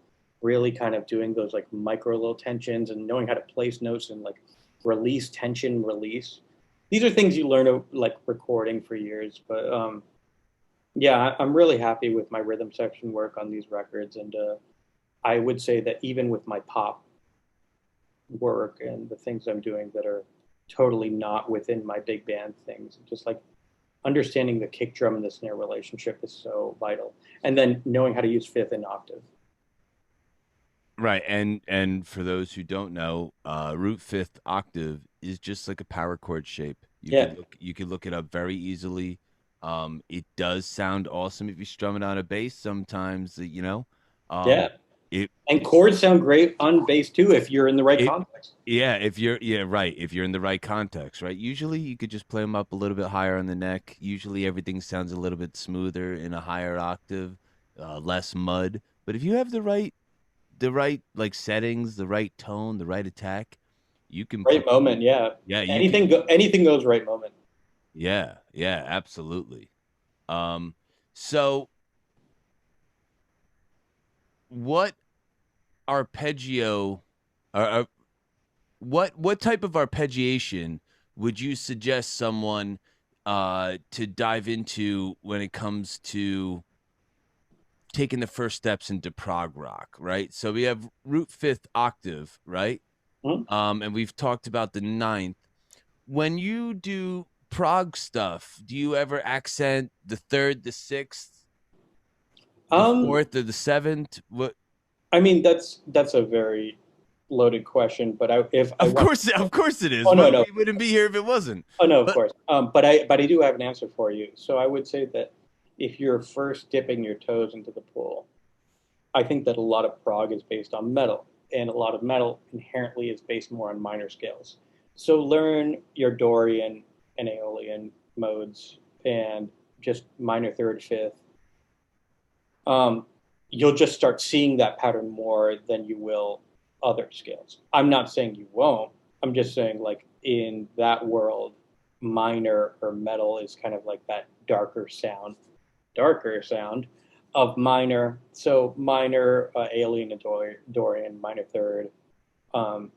really kind of doing those like micro little tensions and knowing how to place notes and like release tension, release. These are things you learn like recording for years. But yeah, I'm really happy with my rhythm section work on these records. And I would say that even with my pop work and the things I'm doing that are totally not within my big band things, just like understanding the kick drum and the snare relationship is so vital. And then knowing how to use fifth and octave. Right. And for those who don't know, root fifth octave is just like a power chord shape. Yeah, You could look it up very easily. It does sound awesome if you strum it on a bass sometimes, you know. yeah. It And chords sound great on bass too if you're in the right it context. yeah, if you're yeah, right, if you're in the right context, right? Usually you could just play them up a little bit higher on the neck. Usually everything sounds a little bit smoother in a higher octave, less mud. But if you have the right like settings, the right tone, the right attack, you can Right play. moment, yeah. Yeah, you can. Anything goes right moment. Yeah, yeah, absolutely. Um, so what arpeggio, or what type of arpeggiation would you suggest someone to dive into when it comes to taking the first steps into prog rock, right? So we have root fifth octave, right? Mhm. And we've talked about the ninth. When you do prog stuff, do you ever accent the third, the sixth, the Um, fourth, or the seventh? What? I mean that's a very loaded question, but if I want, Of course it is. oh no, Well, no, we wouldn't be here if it wasn't. oh no, of But course. But I do have an answer for you. So I would say that if you're first dipping your toes into the pool, I think that a lot of prog is based on metal, and a lot of metal inherently is based more on minor scales. So learn your Dorian and Aeolian modes and just minor third, fifth. Um, you'll just start seeing that pattern more than you will other scales. I'm not saying you won't. I'm just saying like in that world, minor or metal is kind of like that darker sound of minor. So minor, Alien and Dorian, minor third. Um,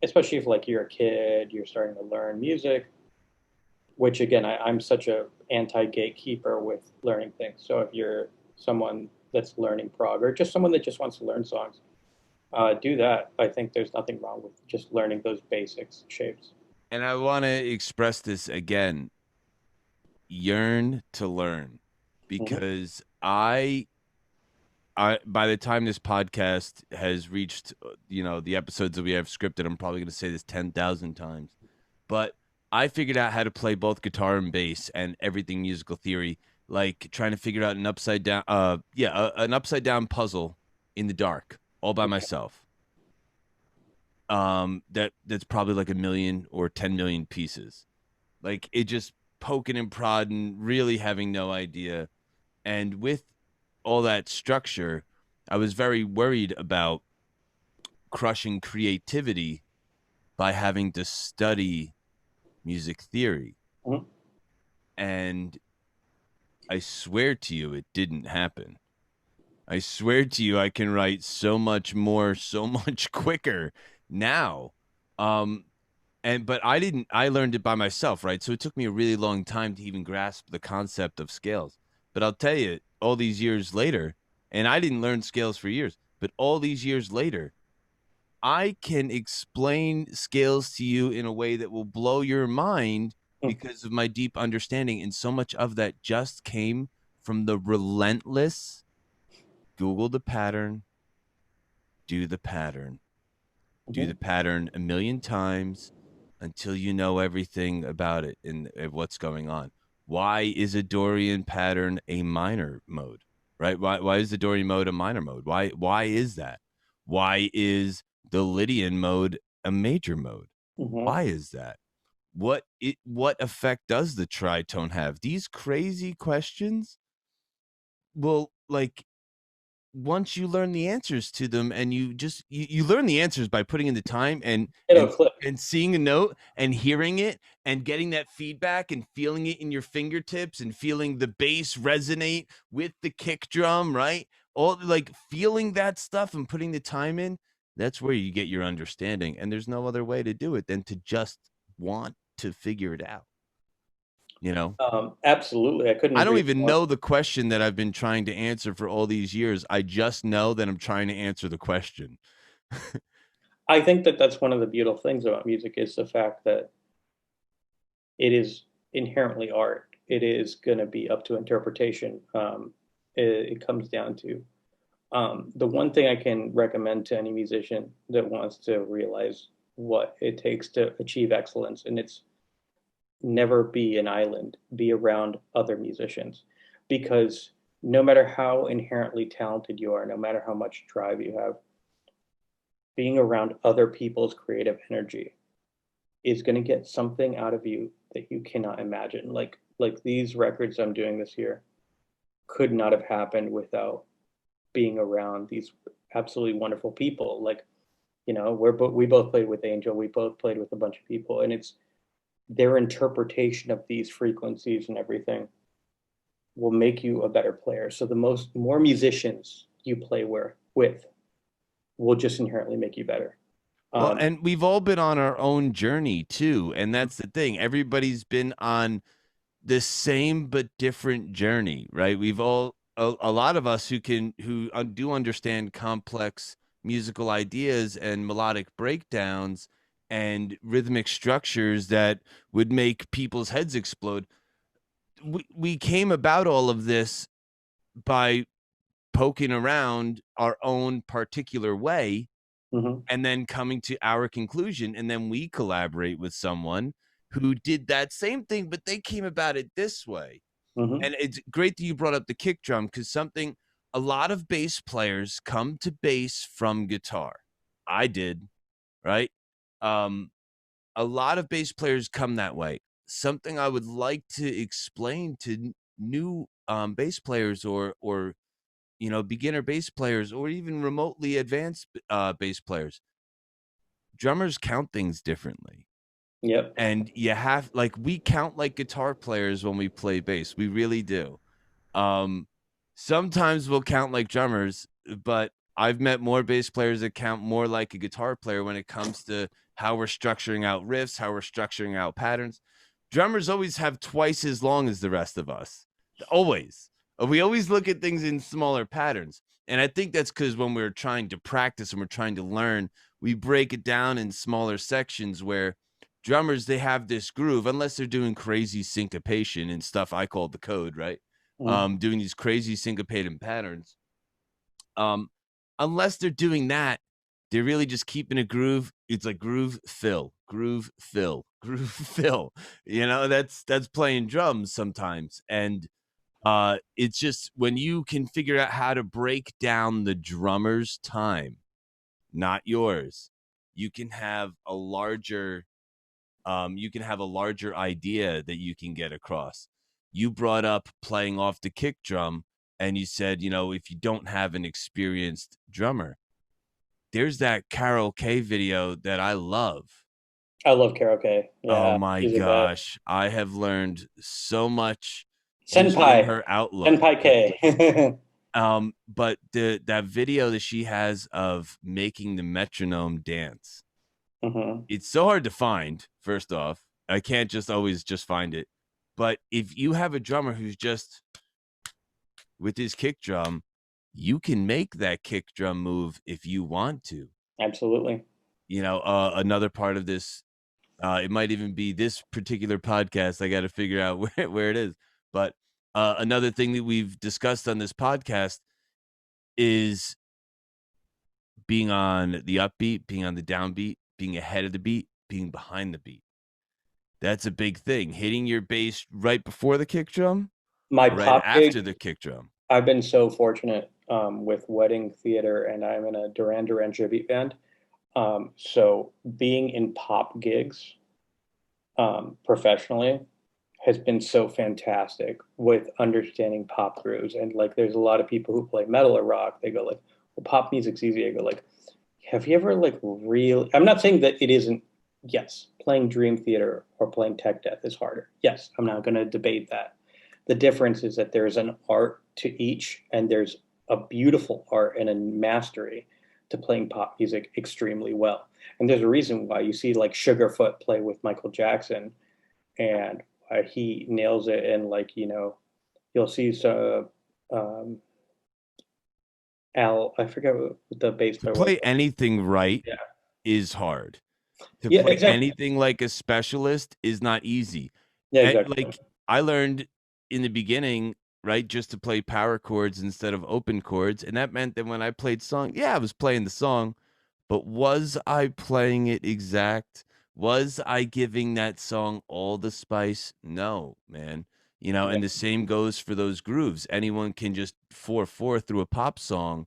Especially if like you're a kid, you're starting to learn music. Which again, I'm such a anti gatekeeper with learning things. So if you're someone that's learning prog or just someone that just wants to learn songs, do that. I think there's nothing wrong with just learning those basics shapes. and I want to express this again. Yearn to learn, Mm-hmm. because I by the time this podcast has reached, the episodes that we have scripted, I'm probably going to say this 10,000 times. But I figured out how to play both guitar and bass and everything musical theory, like trying to figure out an upside down puzzle in the dark all by myself. That's probably like a million or 10 million pieces. Like it just poking and prodding, really having no idea. And with all that structure, I was very worried about crushing creativity by having to study music theory. Mm-hmm. And I swear to you, it didn't happen. I swear to you, I can write so much more, so much quicker now. Um, but I learned it by myself, right? So it took me a really long time to even grasp the concept of scales. But I'll tell you, all these years later, and I didn't learn scales for years, but all these years later, I can explain scales to you in a way that will blow your mind because of my deep understanding. And so much of that just came from the relentless Google the pattern, do the pattern, do Hmm. the pattern a million times until you know everything about it and what's going on. Why is a Dorian pattern a minor mode? Right? Why is the Dorian mode a minor mode? Why is that? Why is the Lydian mode a major mode? Hmm. Why is that? What effect does the tritone have? These crazy questions will, like, once you learn the answers to them, and you learn the answers by putting in the time and It'll and click. and seeing a note and hearing it and getting that feedback and feeling it in your fingertips and feeling the bass resonate with the kick drum, right? All, like, feeling that stuff and putting the time in, that's where you get your understanding, and there's no other way to do it than to just want to figure it out, you know? Absolutely, I couldn't I don't agree even more. know the question that I've been trying to answer for all these years. I just know that I'm trying to answer the question. I think that that's one of the beautiful things about music is the fact that it is inherently art. It is going to be up to interpretation. It comes down to the one thing I can recommend to any musician that wants to realize what it takes to achieve excellence, and it's never be an island, be around other musicians. Because no matter how inherently talented you are, no matter how much drive you have, being around other people's creative energy is going to get something out of you that you cannot imagine. Like these records I'm doing this year could not have happened without being around these absolutely wonderful people. Like, we both played with Angel, we both played with a bunch of people, and it's their interpretation of these frequencies and everything will make you a better player. So the more musicians you play with will just inherently make you better. Well, Um, and we've all been on our own journey too, and that's the thing. Everybody's been on the same but different journey, right? We've all, a lot of us who do understand complex musical ideas and melodic breakdowns and rhythmic structures that would make people's heads explode. We came about all of this by poking around our own particular way mhm, and then coming to our conclusion, and then we collaborate with someone who did that same thing, but they came about it this way. mhm, And it's great that you brought up the kick drum, because something, a lot of bass players come to bass from guitar. I did, right? um a lot of bass players come that way. Something I would like to explain to new bass players, or beginner bass players, or even remotely advanced bass players. Drummers count things differently. yep, And you have, like, we count like guitar players when we play bass. We really do. Um, Sometimes we'll count like drummers, but I've met more bass players that count more like a guitar player when it comes to how we're structuring out riffs, how we're structuring out patterns. Drummers always have twice as long as the rest of us. Always. We always look at things in smaller patterns. And I think that's because when we're trying to practice and we're trying to learn, we break it down in smaller sections, where drummers, they have this groove, unless they're doing crazy syncopation and stuff I call the code, right? mhm, Doing these crazy syncopated patterns. Um, Unless they're doing that, they're really just keeping a groove. It's like groove fill, groove fill, groove fill. That's playing drums sometimes. And it's just when you can figure out how to break down the drummer's time, not yours, you can have a larger idea that you can get across. You brought up playing off the kick drum, and you said, if you don't have an experienced drummer, there's that Carol K video that I love. I love karaoke. Oh Yeah, my she's the best. gosh, I have learned so much just from Senpai, her outlook. Senpai K. But that video that she has of making the metronome dance, Mhm. it's so hard to find. First off, I can't just always just find it. But if you have a drummer who's just with his kick drum, you can make that kick drum move if you want to. Absolutely. Another part of this, it might even be this particular podcast. I got to figure out where it is. But Another thing that we've discussed on this podcast is being on the upbeat, being on the downbeat, being ahead of the beat, being behind the beat. That's a big thing. Hitting your bass right before the kick drum, My right pop after gig, the kick drum. I've been so fortunate with wedding theater, and I'm in a Duran Duran tribute band. So being in pop gigs professionally has been so fantastic with understanding pop grooves. And like, there's a lot of people who play metal or rock. They go like, "Well, pop music's easy." I go like, "Have you ever like really?" I'm not saying that it isn't. Yes, playing Dream Theater or playing Tech Death is harder. Yes, I'm not going to debate that. The difference is that there's an art to each, and there's a beautiful art and a mastery to playing pop music extremely well. And there's a reason why you see like Sugarfoot play with Michael Jackson, and he nails it. And like, you'll see um, Al, I forget what the bass To player was. play anything right Yeah, is hard. To yeah, play exactly. anything like a specialist is not easy. Yeah, And, exactly. like, I learned in the beginning, right, just to play power chords instead of open chords, and that meant that when I played song, yeah, I was playing the song, but was I playing it exact? Was I giving that song all the spice? No, man. Yeah. And the same goes for those grooves. Anyone can just 4/4 through a pop song.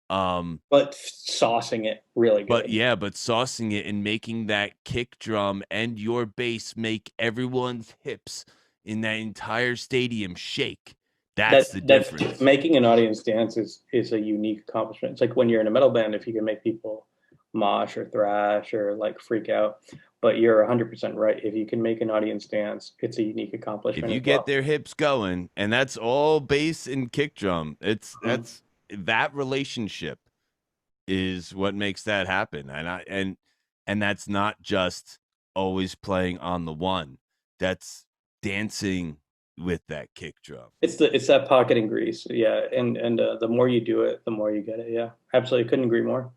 But saucing it really But good. yeah, but saucing it and making that kick drum and your bass make everyone's hips in that entire stadium shake. That's the That's difference. making an audience dance is a unique accomplishment. It's like when you're in a metal band, if you can make people mosh or thrash or like freak out. But you're 100% right. If you can make an audience dance, it's a unique If accomplishment you as get well. their hips going, and that's all bass and kick drum, it's Mhm. that's that relationship is what makes that happen. And that's not just always playing on the one. That's dancing with that kick drum. It's that pocket and grease. Yeah, and the more you do it, the more you get it. Yeah, absolutely. Couldn't agree more.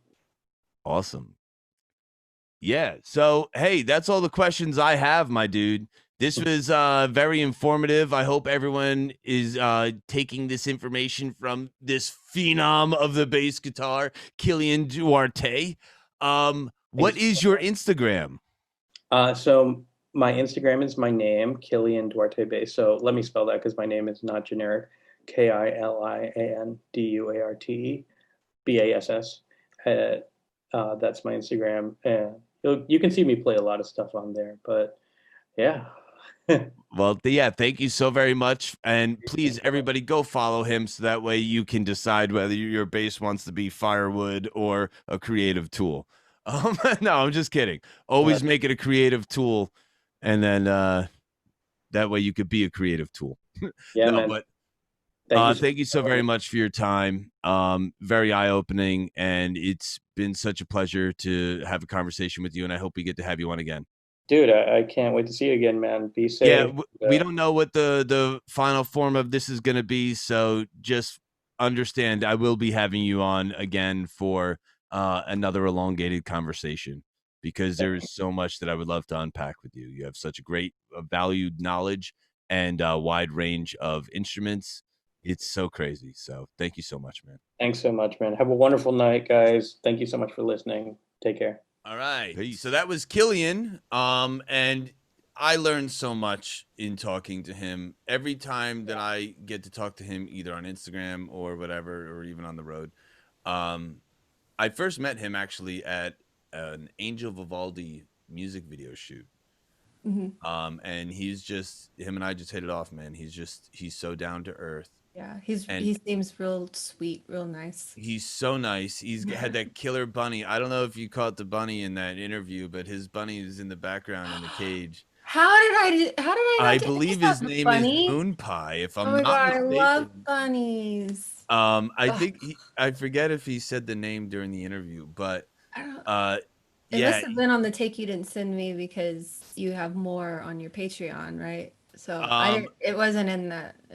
Awesome. Yeah. So, hey, that's all the questions I have, my dude. This was very informative. I hope everyone is taking this information from this phenom of the bass guitar, Kilian Duarte. Thank you What so is your much. Instagram? So my Instagram is my name, Kilian Duarte Bass. So let me spell that because my name is not generic. KILIANDUARTE BASS. That's my Instagram, and you can see me play a lot of stuff on there. But yeah, Well, yeah, thank you so very much. And thanks please, so much. everybody, go follow him so that way you can decide whether your bass wants to be firewood or a creative tool. No, I'm just kidding. Uh, Always make it a creative tool, and then that way you could be a creative tool. yeah, No, man. but Thank you so thank you so much. very much for your time. Very eye opening, and it's been such a pleasure to have a conversation with you. And I hope we get to have you on again. Dude. I can't wait to see you again, man. Be Yeah, safe. we don't know what the final form of this is going to be, so just understand I will be having you on again for another elongated conversation because there is so much that I would love to unpack with you. You have such a great valued knowledge and wide range of instruments. It's so crazy. So thank you so much, man. Thanks so much, man. Have a wonderful night, guys. Thank you so much for listening. Take care. All right. Peace. So that was Killian. And I learned so much in talking to him. Every time that I get to talk to him, either on Instagram or whatever, or even on the road. Um, I first met him actually at an Angel Vivaldi music video shoot. Hmm. And he's just him and I just hit it off, man. He's so down to earth. Yeah, And he seems real sweet, real nice. he's so nice. He's had that killer bunny. I don't know if you caught the bunny in that interview, but his bunny is in the background in the cage. How did I I not get? He's believe his not name is funny. Moon Pie, if Oh I'm my not God, I love mistaken. bunnies. I Ugh, think I forget if he said the name during the interview, but I don't. uh, It must yeah. have been on the take you didn't send me because you have more on your Patreon, right? So I Um, didn't. It wasn't in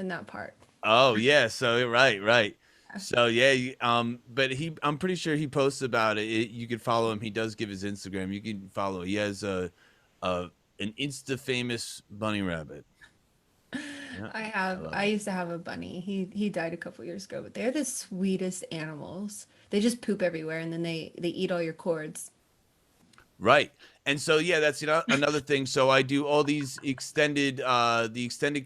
that part. oh yeah. So right, right. So yeah. But I'm pretty sure he posts about it. You could follow him. He does give his Instagram. You can follow. He has a an Insta famous bunny rabbit. Yeah, I love I them. used to have a bunny. He died a couple years ago, but they're the sweetest animals. They just poop everywhere and then they eat all your cords. Right. And so yeah, that's another thing. So I do all these the extended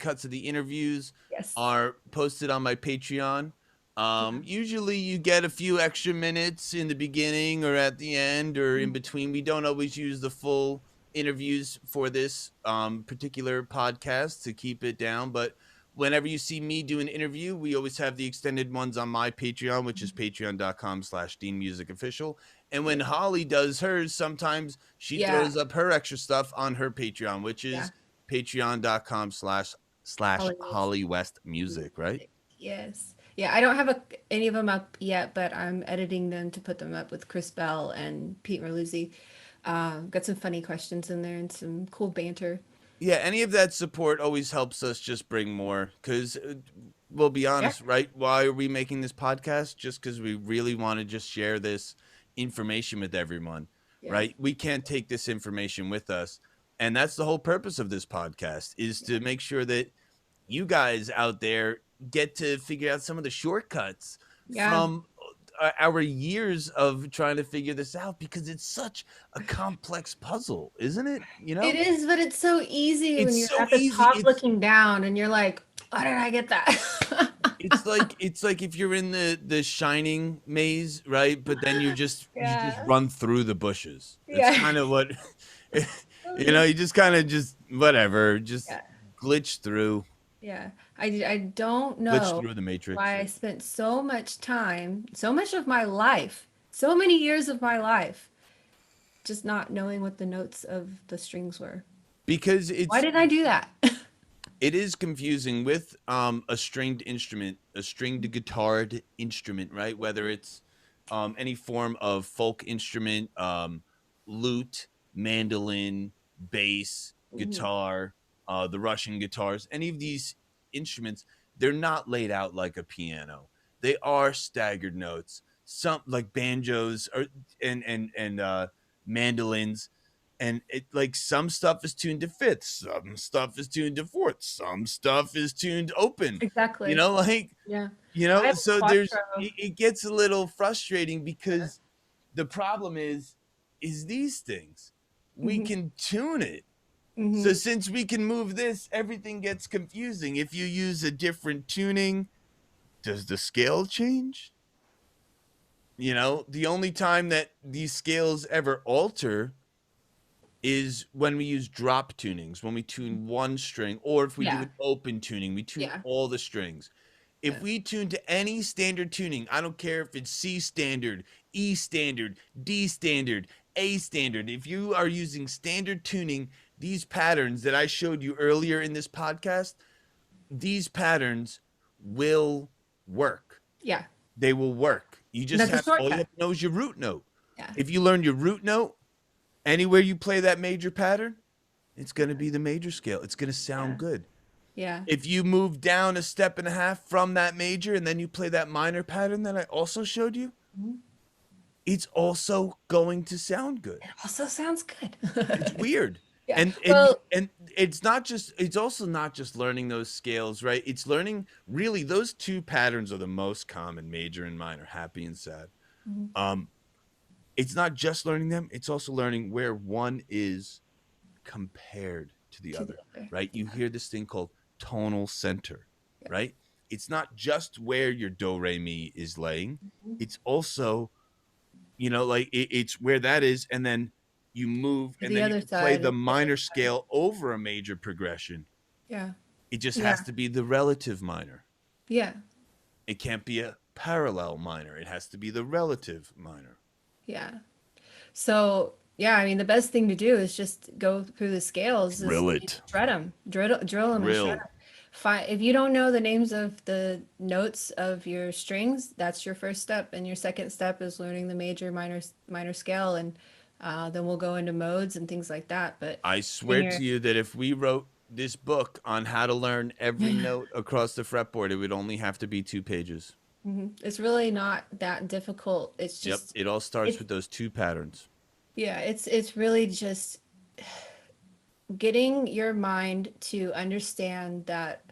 cuts of the interviews Yes. are posted on my Patreon. Yeah. Usually you get a few extra minutes in the beginning or at the end or in Mhm. between. We don't always use the full interviews for this particular podcast to keep it down, but whenever you see me do an interview, we always have the extended ones on my Patreon, which is patreon.com/deanmusicofficial. And when Yeah. Holly does hers, sometimes she Yeah. throws up her extra stuff on her Patreon, which Yeah. is patreon.com/slash Holidays. Holly West Music, right? Yes. Yeah, I don't have any of them up yet, but I'm editing them to put them up with Chris Bell and Pete Merluzzi. Got some funny questions in there and some cool banter. Yeah, any of that support always helps us just bring more. Because we'll be Yeah. honest, right? Why are we making this podcast? Just because we really want to just share this information with everyone, Yeah. right? We can't take this information with us. And that's the whole purpose of this podcast is to make sure that you guys out there get to figure out some of the shortcuts Yeah. from our years of trying to figure this out because it's such a complex puzzle, isn't it? It is, but it's so easy when It's you're so at the easy. top looking down and you're like, how did I get that? It's like if you're in the shining maze, right? But then you just Yeah. run through the bushes. That's Yeah. kind of what you just kind of just whatever, just Yeah. glitch through, Yeah. I don't glitch know through the matrix. why I spent so much time, so much of my life, so many years of my life, just not knowing what the notes of the strings were. Because Why did I do that? it is confusing with a stringed instrument, a stringed guitared instrument, right? Whether it's any form of folk instrument, lute, mandolin, bass, Mhm. guitar, the Russian guitars, any of these instruments, they're not laid out like a piano. They are staggered notes. Some like banjos or and mandolins, and it like some stuff is tuned to fifths, some stuff is tuned to fourths, some stuff is tuned open, Exactly. like Yeah. I have a so there's quattro. it gets a little frustrating Yeah. because the problem is these things we Hmm. can tune it. So Hmm. since we can move this, everything gets confusing. If you use a different tuning, does the scale change? The only time that these scales ever alter is when we use drop tunings, when we tune one string, or if we do Yeah. an open tuning, we tune Yeah. all the strings. If Yeah. we tune to any standard tuning, I don't care if it's C standard, E standard, D standard, A standard, if you are using standard tuning, these patterns that I showed you earlier in this podcast, these patterns will work. Yeah. They will work. And that's a All you shortcut. have to know is your root note. Yeah. If you learn your root note, anywhere you play that major pattern, it's going to be the major scale. It's going to sound Yeah. good. Yeah. If you move down a step and a half from that major and then you play that minor pattern that I also showed you, Mhm. it's also going to sound good. It also sounds It's good. weird. Yeah. And it's also not just learning those scales, right? It's learning really those two patterns are the most common, major and minor, happy and sad. Mhm. Um it's not just learning them, it's also learning where one is compared to the To the other, other. right? You Yeah. hear this thing called tonal center, Yeah. right? It's not just where your do re mi is laying. Mhm. It's also, like it's where that is, and then you move, To and the then you other can play side the is the other minor side. scale over a major progression. Yeah. It just Yeah. has to be the relative minor. Yeah. It can't be a parallel minor. It has to be the relative minor. Yeah. So, yeah, I mean, the best thing to do is just go through the scales, is Drill it. shred them, drill them and shred Drill. them. If you don't know the names of the notes of your strings, that's your first step. And your second step is learning the major, minor scale. And then we'll go into modes and things like that. But I in swear your, to you that if we wrote this book on how to learn every note across the fretboard, it would only have to be 2 pages. Mhm. It's really not that difficult. It's Yep. just, It all starts it's, with those two patterns. yeah, it's really just getting your mind to understand that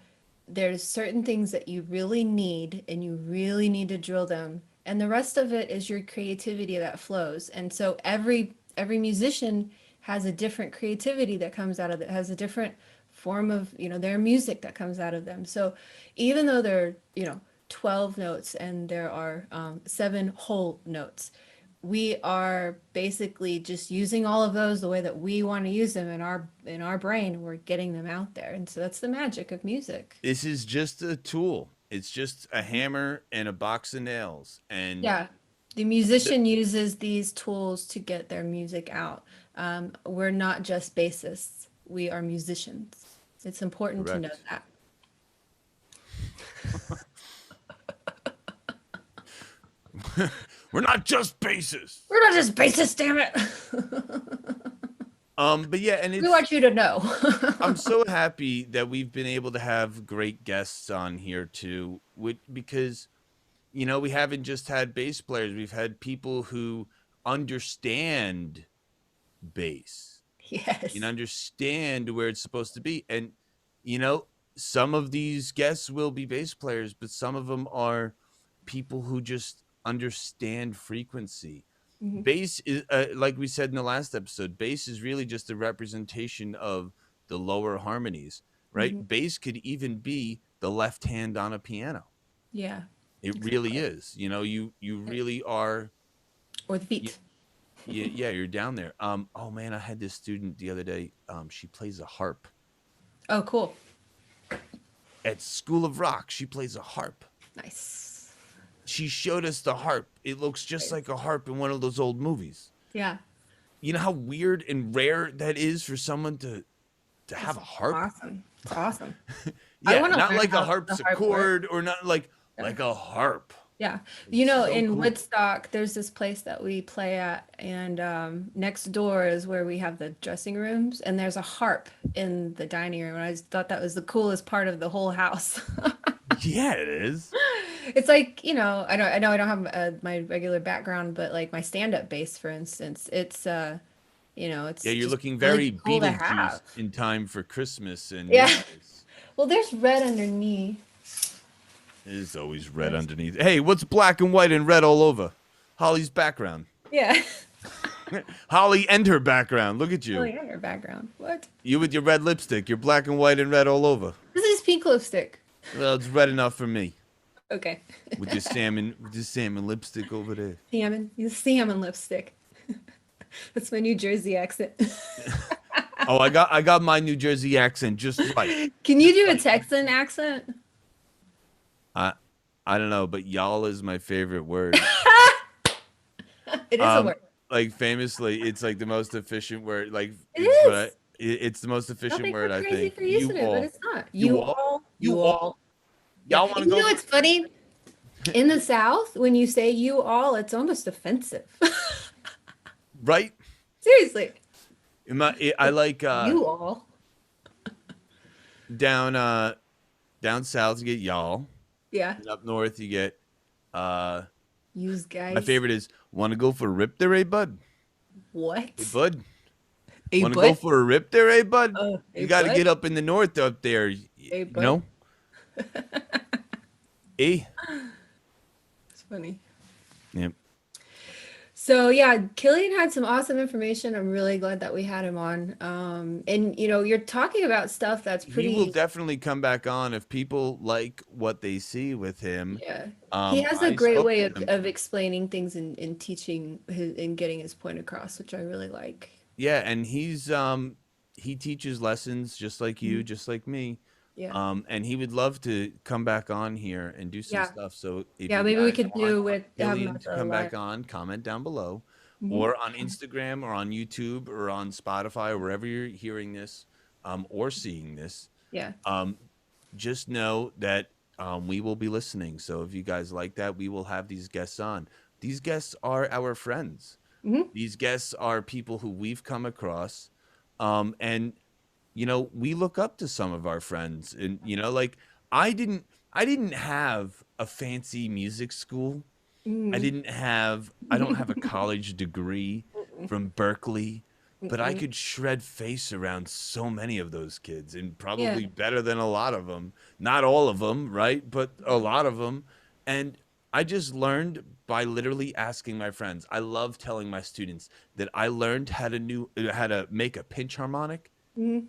there's certain things that you really need and you really need to drill them. And the rest of it is your creativity that flows. And so every musician has a different creativity that comes out of it, has a different form of, their music that comes out of them. So even though there are, 12 notes and there are seven whole notes, we are basically just using all of those the way that we want to use them in our brain. We're getting them out there, and so that's the magic of music. This is just a tool. It's just a hammer and a box of nails. And Yeah, the the, musician uses these tools to get their music out. We're not just bassists, we are musicians. It's important to know correct. that. We're not just bassists. We're not just bassists, damn it. But yeah, and We want you to know. I'm so happy that we've been able to have great guests on here too, because we haven't just had bass players, we've had people who understand bass and Yes. understand where it's supposed to be. And you know, some of these guests will be bass players, but some of them are people who just understand frequency. Hmm. Bass is, like we said in the last episode, bass is really just a representation of the lower harmonies, Hmm. right? Bass could even be the left hand on a piano. Yeah, It really exactly. is. You Yep. really are. Or the You, feet. yeah, you're down there. Oh man, I had this student the other day. She plays a harp Oh, cool. at School of Rock. She plays a harp. Nice. She showed us the harp. It looks just Right. like a harp in one of those old movies. Yeah, You know how weird and rare that is for someone to have it's a harp? awesome. It's awesome. I Yeah, want to not learn like a how the harp works. harpsichord or not like Yeah. like a harp. Yeah. It's so In cool. Woodstock, there's this place that we play at, and next door is where we have the dressing rooms, and there's a harp in the dining room. And I just thought that was the coolest part of the whole house. Yeah, it is. It's like, I know I don't have my regular background, but like my stand-up bass, for instance, Yeah, it's you're just looking really very cool to have. Beetlejuice in time for Christmas and New Yeah. Year's. Well, there's red underneath. There's always red There's, underneath. Hey, what's black and white and red all over? Holly's background. yeah. Holly and her background. Look at Oh, you. yeah, your background. What? You with your red lipstick. You're black and white and red all over. This is pink lipstick. Well, it's red enough for me. Okay. With this salmon lipstick over there. Salmon. You salmon lipstick. That's my New Jersey accent. Oh, I got my New Jersey accent just right. Can you Just do a right. Texan accent? I I don't know, but y'all is my favorite word. It is a Um, word. like famously, it's like the most efficient word. Like It it's what is. it's the most Y'all efficient think word we're I crazy think. for You using it, but all, it's not. you You all, all, you you all. all. Yeah. Y'all want And to you go know what's funny? In the South, when you say you all, it's almost offensive. right? Seriously. I like You all. down down south you get y'all, Yeah. and up north you get uh Use my guys. favorite is want to go for a rip there, eh, bud? Hey, What? bud. A Want to go butt? for a rip there, eh, bud? Oh, a You got to butt? get up in the north up there, A you butt? know? Eh? It's funny. Yep. So yeah, Killian had some awesome information. I'm really glad that we had him on. And you're talking about stuff that's He will pretty, definitely come back on if people like what they see with him. yeah. He has a I great spoke way to of, him. of explaining things and teaching and getting his point across, which I really like. Yeah, and he teaches lessons just like you, Mhm. just like me. Yeah. And he would love to come back on here and do some Yeah. stuff. So if Yeah, you maybe we guys could want do with have him Killian at to the come live. back on, comment down below, Hmm. or on Instagram, or on YouTube, or on Spotify, or wherever you're hearing this, or seeing this. Yeah. Um, just know that we will be listening. So if you guys like that, we will have these guests on. These guests are our friends. Hmm. These guests are people who we've come across, and we look up to some of our friends, and like I didn't, I didn't have a fancy music school. Hmm. I don't have a college degree from Berkeley. but I Mm-mm. could shred face around so many of those kids and Yeah. probably better than a lot of them. Not all of them, right? But a Mhm. lot of them. And I just learned by literally asking my friends. I love telling my students that I learned how to make a pinch harmonic Mhm.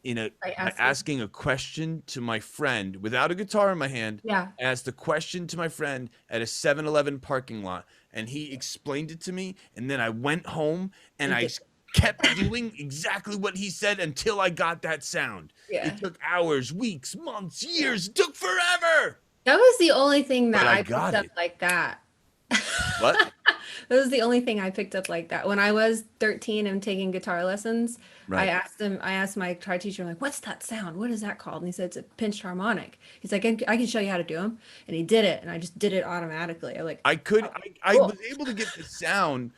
in a By by asking. asking a question to my friend without a guitar in my hand. Yeah. I asked a question to my friend at a 7-Eleven parking lot, and he explained it to me. And then I went home and And I did. kept doing exactly what he said until I got that sound. Yeah. It took hours, weeks, months, Yeah. years. It took forever, That was the only thing but that I I picked got up it. like that. What? That was the only thing I picked up like that. When I was 13 and taking guitar lessons, Right. I asked my guitar teacher, I'm like, what's that sound? What is that called? And he said, it's a pinched harmonic. He's like, I can show you how to do them. And he did it. And I just did it automatically. I'm like, I could oh, I cool. was able to get the sound,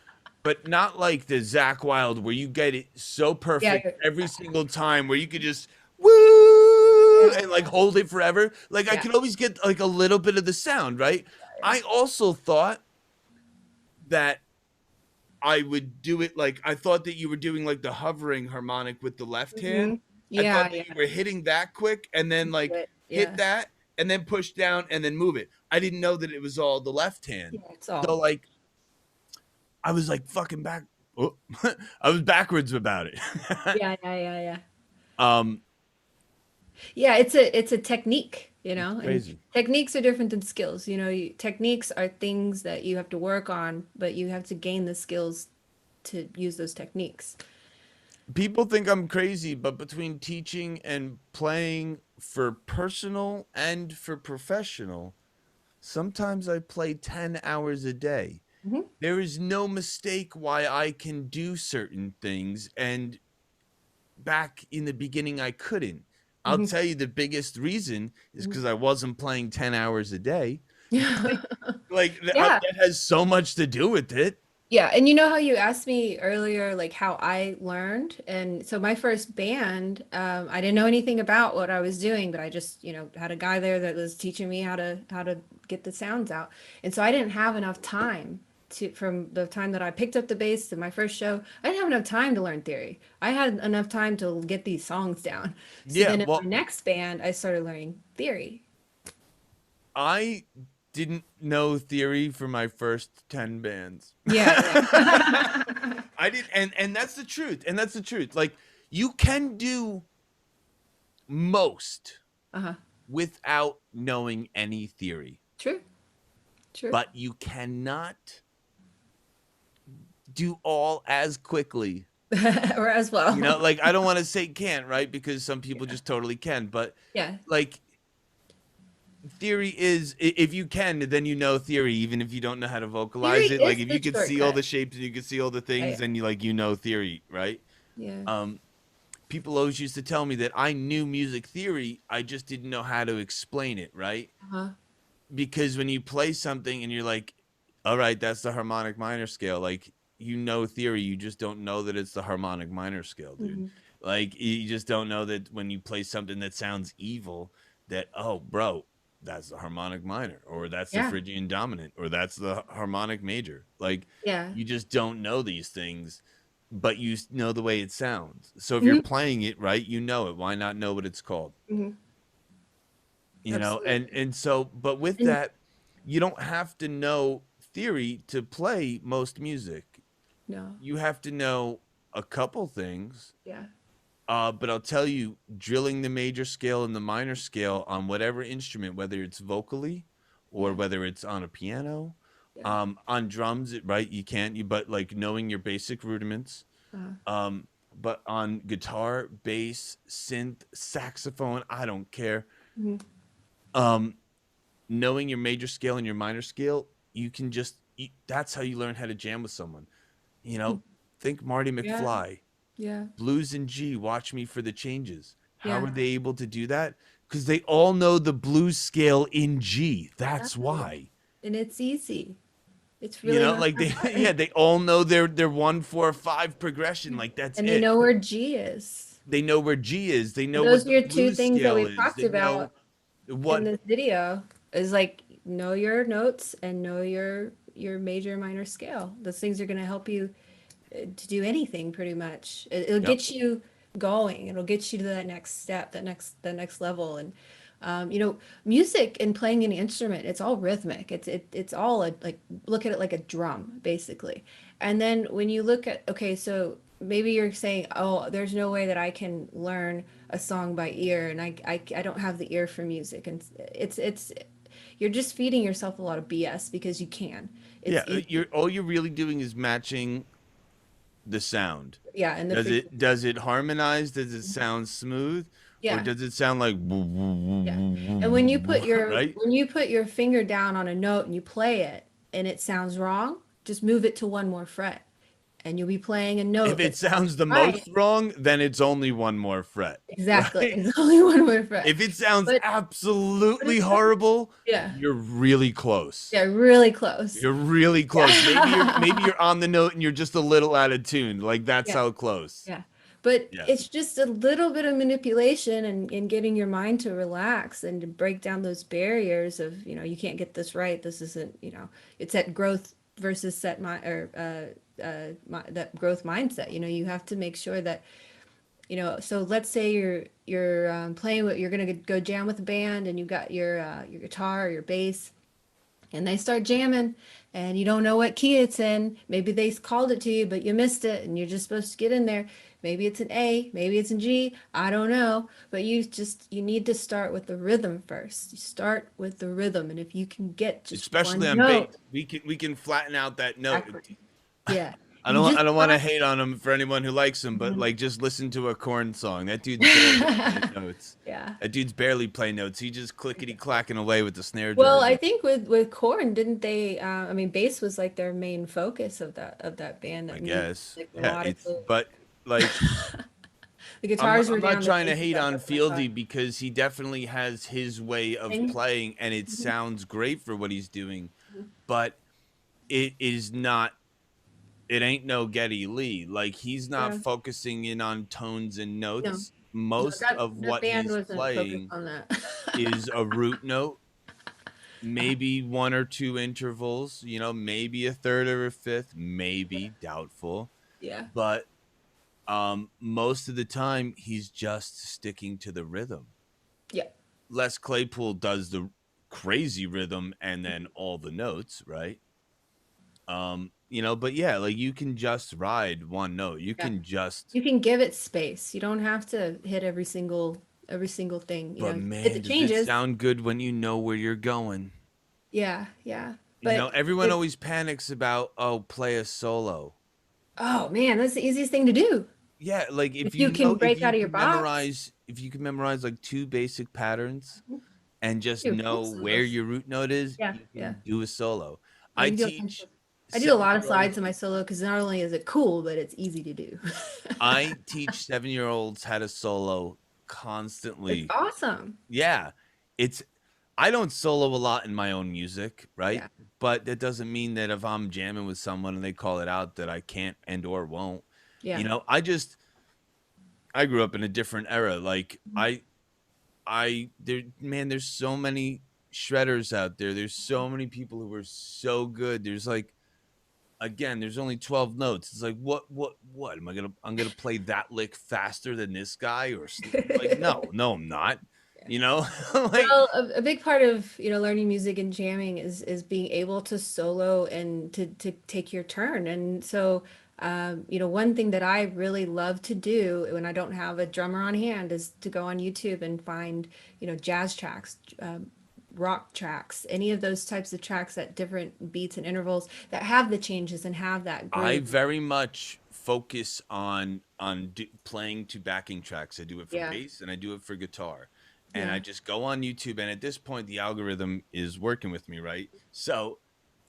but not like the Zach Wild where you get it so Yeah. perfect every single time where you could just woo Yeah. and like hold it forever. Like I Yeah. could always get like a little bit of the sound, right? Yeah. I also thought that I would do it like I thought that you were doing like the hovering harmonic with the left hand. Hmm. I thought Yeah. that Yeah. you were hitting that quick and then Do like it. hit Yeah. that and then push down and then move it. I didn't know that it was all the left hand. Yeah. It's So all. like I was like fucking back. Oh, I was backwards about it. Yeah. Yeah. Yeah. Yeah. um, Yeah, it's a technique, you it's know, and crazy. techniques are different than skills. You know, techniques are things that you have to work on, but you have to gain the skills to use those techniques. People think I'm crazy, but between teaching and playing for personal and for professional, sometimes I play 10 hours a day. Hmm. There is no mistake why I can do certain things, and back in the beginning, I couldn't. I'll Hmm. tell you the biggest reason is Hmm. because I wasn't playing 10 hours a day. Yeah. Like Yeah. that has so much to do with it. Yeah, and you know how you asked me earlier, like how I learned, and so my first band, I didn't know anything about what I was doing, but I just, you know, had a guy there that was teaching me how to get the sounds out, and so I didn't have enough time to from the time that I picked up the bass to my first show, I didn't have enough time to learn theory. I had enough time to get these songs down. So Yeah, then in my well, next band, I started learning theory. I didn't know theory for my first 10 bands. Yeah, yeah. I did and that's the truth. And that's the truth. Like you can do most Uh-huh. without knowing any theory, True, true. but you cannot do all as quickly. Or as well. You know, like I don't want to say can't, right? Because some people Yeah. just totally can, but Yeah. like theory is if you can then you know theory even if you don't know how to Theory vocalize it, like is if the you could see all shortcut. the shapes and you could see all the things I, then you like you know theory, right? yeah. um People always used to tell me that I knew music theory, I just didn't know how to explain it, right? Uh-huh. Because when you play something and you're like, all right, that's the harmonic minor scale, like you know theory, you just don't know that it's the harmonic minor scale, dude. Hmm. Like you just don't know that when you play something that sounds evil, that oh bro, that's the harmonic minor or that's the Yeah. Phrygian dominant or that's the harmonic major. Like Yeah. you just don't know these things, but you know the way it sounds. So if you're Hmm. playing it right, you know it. Why not know what it's called? Hmm. You know, Absolutely. and so but with And that, you don't have to know theory to play most music. no. You have to know a couple things. Yeah. But I'll tell you, drilling the major scale and the minor scale on whatever instrument, whether it's vocally or Yeah. whether it's on a piano, Yeah. on drums, right? You can't, you but like knowing your basic rudiments. Uh, But on guitar, bass, synth, saxophone, I don't care. mhm. Um, Knowing your major scale and your minor scale, you can just that's how you learn how to jam with someone. You know, think Marty Yeah. McFly, Yeah. blues in G, watch me for the changes. How Yeah. are they able to do that? Because they all know the blues scale in G. That's Exactly. why. And it's easy. It's You really know, not like that they yeah, hard. they all know their 1 4 5 progression. Like that's And they it. know where G is. They know where G is. They And know those what are the your two blues things that scale we've is. talked They know about in what this video is like know your notes and know your major minor scale. Those things are going to help you to do anything pretty much. It'll Yep. get you going. It'll get you to that next step, that next level. And you know, music and playing an instrument, it's all rhythmic. It's all like look at it like a drum, basically. And then when you look at, okay, so maybe you're saying, oh, there's no way that I can learn a song by ear, and I don't have the ear for music. And it's you're just feeding yourself a lot of BS because you can. Yeah, It's easy. you're all you're really doing is matching the sound. Yeah, and the Does it harmonize? Does it sound smooth? Or yeah. does it sound like woo, woo, woo, Yeah. woo, And woo, woo, woo, right? when you put your finger down on a note and you play it and it sounds wrong, just move it to one more fret and you'll be playing a If note it that sounds sounds the right. most wrong, then it's only one more fret, Exactly. right? It's only one more fret. If it sounds But absolutely it's horrible, yeah. you're really close. Yeah, really close. You're really close. Maybe Yeah. you're on the note and you're just a little out of tune. Like that's Yeah. how close. Yeah. But Yeah. it's just a little bit of manipulation and getting your mind to relax and to break down those barriers of, you know, you can't get this right. This isn't, you know, it's that growth versus set my or that growth mindset. You know, you have to make sure that, you know, so let's say you're playing with, you're gonna go jam with a band and you got your guitar or your bass and they start jamming and you don't know what key it's in. Maybe they called it to you, but you missed it and you're just supposed to get in there. Maybe it's an A, maybe it's in G, I don't know. But you need to start with the rhythm first. You start with the rhythm. And if you can get just Especially one on bass, note, we can flatten out that note. exactly. Yeah. I You don't just I don't want to find, hate on him for anyone who likes him, but Mhm. like just listen to a corn song. That dude's barely playing notes. Yeah. That dude's barely playing notes. He just clickety clacking away with the snare Well, drum. I think with Korn, didn't they? I mean, bass was like their main focus of that band. I That guess. like Yeah, it's melodically. but like The I'm not, guitars were I'm not down, the trying to bass was hate up. on That's what I thought. Fieldy because he definitely has his way of Thing. playing and it Mhm. sounds great for what he's doing, Mhm. but it is not it ain't no Geddy Lee. Like he's not Yeah. focusing in on tones and No, notes. no, Most of that what band he's wasn't focused playing on that. is a root note, maybe one or two intervals, maybe a third or a fifth, maybe doubtful, Yeah. but most of the time he's just sticking to the rhythm. Yeah. Les Claypool does the crazy rhythm and then all the notes, right? But yeah, like you can just ride one note. You Yeah. can just You can give it space. You don't have to hit every single thing. You but know, if man, it does it changes. sound good when you know where you're going? Yeah, yeah. But Everyone if always panics about, oh, play a solo. oh man, that's the easiest thing to do. Yeah, like If you can break out of your box, if you can memorize like two basic patterns and just do a couple know where solos. your root note is, Yeah, you yeah. can do a solo. Yeah, I you can do a bunch teach of. I do a lot of 7-year-olds slides in my solo because not only is it cool, but it's easy to do. I teach 7-year-olds how to solo It's constantly. awesome. Yeah. It's I don't solo a lot in my own music, right? Yeah, But that doesn't mean that if I'm jamming with someone and they call it out that I can't and or won't. yeah. I grew up in a different era. Like there's so many shredders out there. There's so many people who are so good. There's like again, there's only 12 notes. It's like what am I gonna I'm gonna play that lick faster than this guy like no I'm not. You know, like Well, a big part of, you know, learning music and jamming is being able to solo and to take your turn. And so, you know, one thing that I really love to do when I don't have a drummer on hand is to go on YouTube and find, you know, jazz tracks, rock tracks, any of those types of tracks at different beats and intervals that have the changes and have that I groove. very much focus on playing to backing tracks. I do it for Yeah. bass and I do it for guitar. And I Yeah. just go on YouTube and at this point the algorithm is working with me, right? So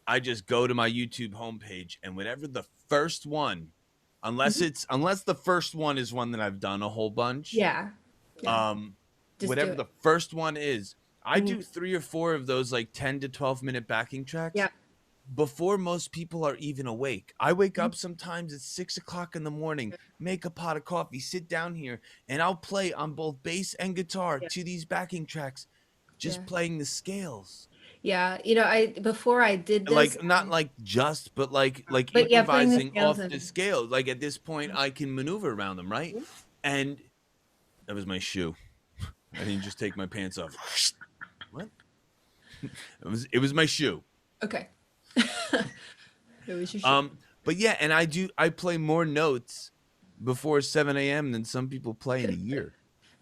I just go to my YouTube homepage and whatever the first one, Mhm. unless the first one is one that I've done a whole bunch, Yeah. Yeah. um Just do whatever it. the first one is, I Mhm. do 3 or 4 of those like 10 to 12-minute backing tracks Yeah. before most people are even awake. I wake Mhm. up sometimes at 6 o'clock in the morning, make a pot of coffee, sit down here, and I'll play on both bass and guitar Yeah. to these backing tracks, just Yeah. playing the scales. Yeah, you know, I before I did this, Like not like just, but like but yeah, putting the improvising scales off the in. scale. Like at this point, I can maneuver around them, right? Mhm. And that was my shoe. I didn't just take my pants off. What? It was my shoe. Okay. It was your shoe. But yeah, and I play more notes before 7 a.m. than some people play in a year.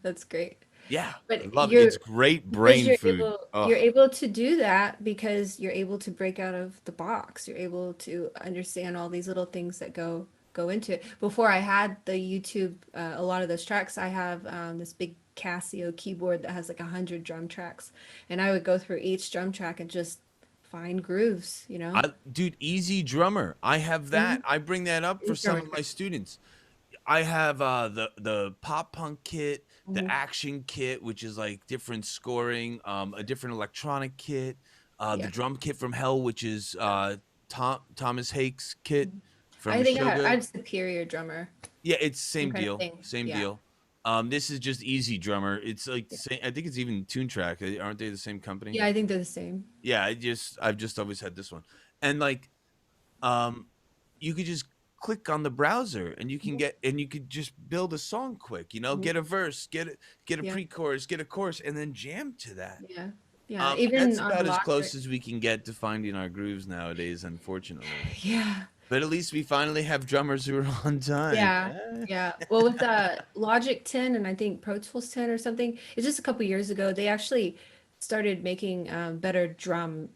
That's great. Yeah, I But love it. you're It's great because brain food. you're Oh, able to do that because you're able to break out of the box. You're able to understand all these little things that go into it. Before I had the YouTube, a lot of those tracks, I have this big Casio keyboard that has like 100 drum tracks, and I would go through each drum track and just find grooves, you know? dude, Easy Drummer. I have Mhm. that. I bring that up for These some drummer of my tracks. students. I have the pop punk kit, the Mhm. action kit, which is like different scoring, a different electronic kit, the Yeah. drum kit from Hell, which is Thomas Hake's kit Mhm. I from think I Sugar. have Superior Drummer, Yeah, it's same same kind of deal, thing. same Yeah. deal. This is just Easy Drummer. It's like Yeah. I think it's even Tune Track. Aren't they the same company? Yeah, I think they're the same. Yeah, I've just always had this one, and like um, you could just click on the browser and you could just build a song quick. You know, Mhm. get a verse, get a Yeah. pre-chorus, get a chorus, and then jam to that. Yeah. Yeah. Even That's on about as close Logic. as we can get to finding our grooves nowadays, unfortunately. Yeah. But at least we finally have drummers who are on time. Yeah. Yeah. Well, with Logic 10 and I think Pro Tools 10 or something, it's just a couple years ago, they actually started making better drum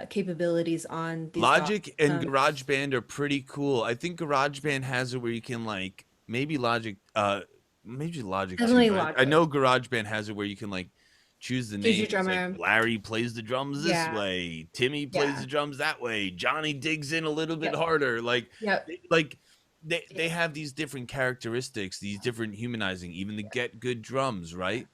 capabilities on these dots. Logic and GarageBand are pretty cool. I think GarageBand has it where you can like maybe Logic too, Definitely but I Logic. know GarageBand has it where you can like choose the Choose your names like drummer. Larry plays the drums this Yeah. way, Timmy plays Yeah. the drums that way, Johnny digs in a little bit Yep. harder. Like Yep. like they Yep. have these different characteristics, these different humanizing, even the Yeah. get good drums, Yeah. right?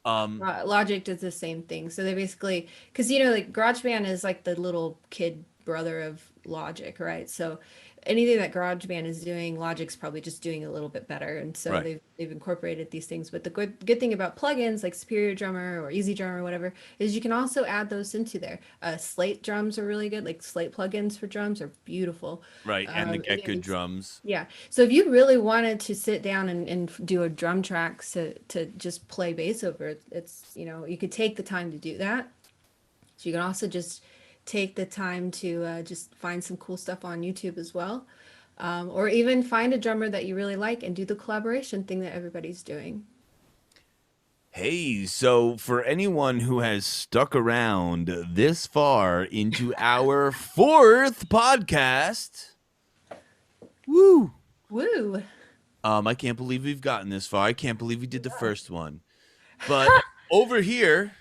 Um Logic does the same thing. So they basically, because you know, like GarageBand is like the little kid brother of Logic, right? So anything that GarageBand is doing, Logic's probably just doing a little bit better. And so right. they've incorporated these things. But the good thing about plugins like Superior Drummer or Easy Drummer or whatever is you can also add those into there. Slate drums are really good. Like Slate plugins for drums are beautiful. Right. And the get good Even drums. yeah. So if you really wanted to sit down and do a drum track to just play bass over it, it's, you know, you could take the time to do that. So you can also just take the time to just find some cool stuff on YouTube as well. Or even find a drummer that you really like and do the collaboration thing that everybody's doing. Hey, so for anyone who has stuck around this far into our fourth podcast, woo! Woo! I can't believe we've gotten this far. I can't believe we did the first one. But over here,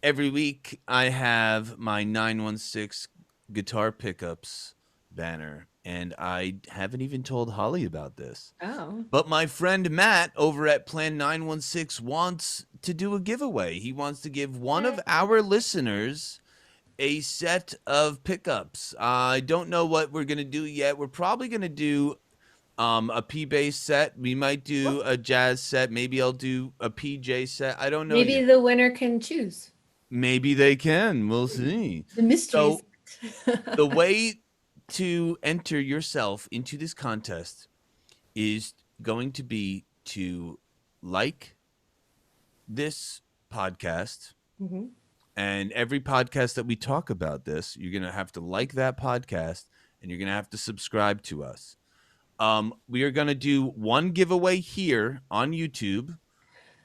every week I have my 916 guitar pickups banner, and I haven't even told Holly about this. Oh. But my friend Matt over at Plan 916 wants to do a giveaway. He wants to give one of our listeners a set of pickups. I don't know what we're going to do yet. We're probably going to do a P bass set. We might do a jazz set. Maybe I'll do a PJ set. I don't know Maybe yet. the winner can choose. Maybe they can. We'll see. The mysteries. So the way to enter yourself into this contest is going to be to like this podcast, Mhm. and every podcast that we talk about this, you're going to have to like that podcast and you're going to have to subscribe to us. We are going to do one giveaway here on YouTube,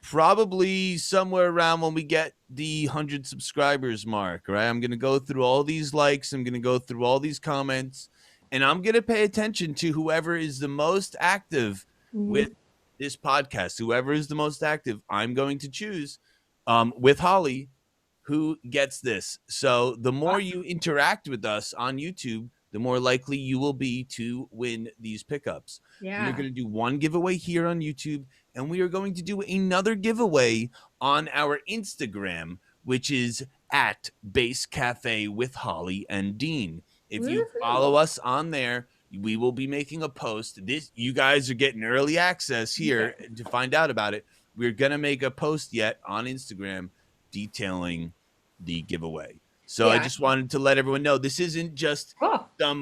probably somewhere around when we get the 100 subscribers mark, right? I'm going to go through all these likes, I'm going to go through all these comments, and I'm going to pay attention to whoever is the most active with Mhm. this podcast. Whoever is the most active, I'm going to choose with Holly who gets this. So the more you interact with us on YouTube, the more likely you will be to win these pickups. We are Yeah. going to do one giveaway here on YouTube, and we are going to do another giveaway on our Instagram, which is at Bass Cafe with Holly and Dean. If you Woohoo. follow us on there, we will be making a post. This, you guys are getting early access here Yeah. to find out about it. We're going to make a post yet on Instagram detailing the giveaway. So I Yeah. just wanted to let everyone know this isn't just Oh, some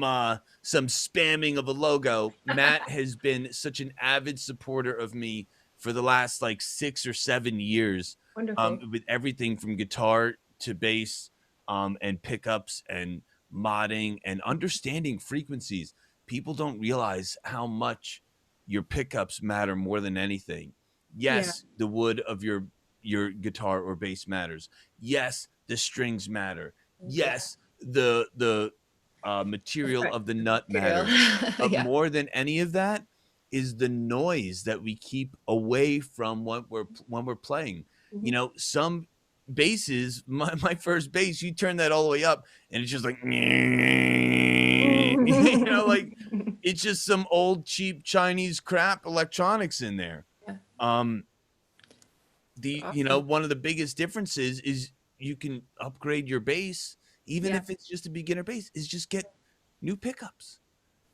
spamming of a logo. Matt has been such an avid supporter of me for the last like 6 or 7 years, wonderful. with everything from guitar to bass, and pickups and modding and understanding frequencies. People don't realize how much your pickups matter more than anything. Yeah. Yes, the wood of your guitar or bass matters. Yes, the strings matter. Yeah. Yes, the material of the nut Material. matters. But Yeah. more than any of that is the noise that we keep away from when we're playing. You Mhm. know, some basses, my first bass, you turn that all the way up, and it's just like, you know, like it's just some old cheap Chinese crap electronics in there. Yeah. Um, Awesome. one of the biggest differences is you can upgrade your bass, even Yeah. if it's just a beginner bass, is just get new pickups.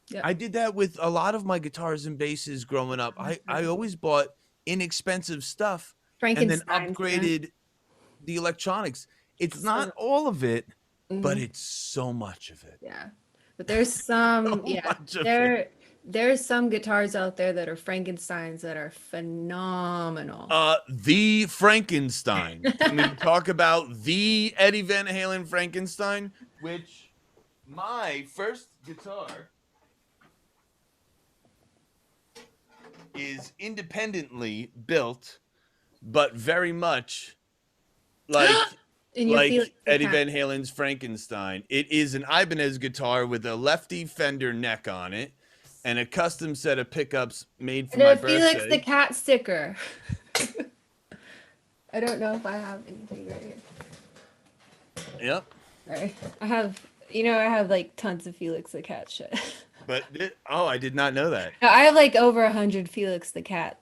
Yep. I did that with a lot of my guitars and basses growing up. I always bought inexpensive stuff and then Frankenstein's, man. upgraded the electronics. It's So, not all of it, but mhm. it's so much of it. Yeah. But there's some, So yeah, much of it. there's some guitars out there that are Frankensteins that are phenomenal. The Frankenstein. Can we talk about the Eddie Van Halen Frankenstein, which my first guitar is independently built, but very much like And your Felix the Eddie Cat. Van Halen's Frankenstein. It is an Ibanez guitar with a lefty Fender neck on it and a custom set of pickups made for And my a Felix the birthday. Cat sticker. I don't know if I have anything right here. Yep. Sorry. I have like tons of Felix the Cat shit. But I did not know that. I have like over 100 Felix the Cat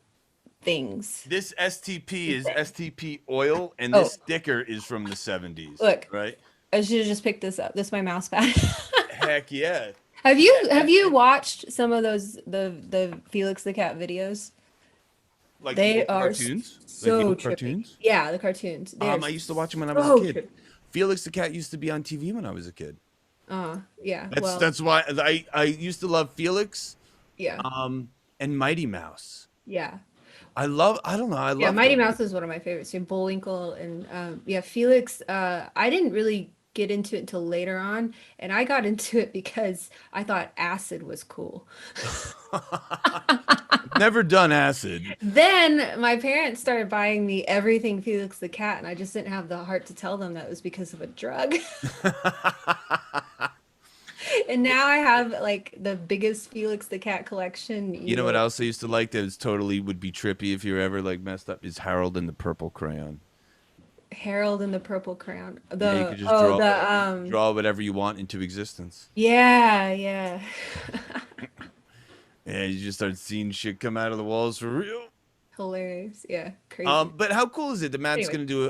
things. This STP is STP oil, and Oh, this sticker is from the 70s, look, right? I should have just picked this up. This is my mouse pad. Heck yeah. Have you watched some of those the Felix the Cat videos? Like the They old are cartoons? Like the so old trippy. cartoons? Yeah, the cartoons. They're I used to watch them when I was a so kid. trippy. Felix the Cat used to be on TV when I was a kid. Yeah. That's Well, that's why I used to love Felix, yeah. and Mighty Mouse. Yeah. I don't know, I Yeah, love Mighty them. Mouse is one of my favorites. Yeah, Bullwinkle and yeah, Felix. I didn't really get into it until later on, and I got into it because I thought acid was cool. Never done acid. Then my parents started buying me everything Felix the Cat, and I just didn't have the heart to tell them that it was because of a drug. And now I have like the biggest Felix the Cat collection You you know what will. else I used to like that was totally would be trippy if you're ever like messed up is Harold and the Purple Crayon. Harold and the Purple Crayon. Yeah, you The could just oh draw the draw whatever you want into existence. yeah, yeah. Yeah, you just start seeing shit come out of the walls for real. Hilarious. Yeah, crazy. But how cool is it that Matt's Anyway, going to do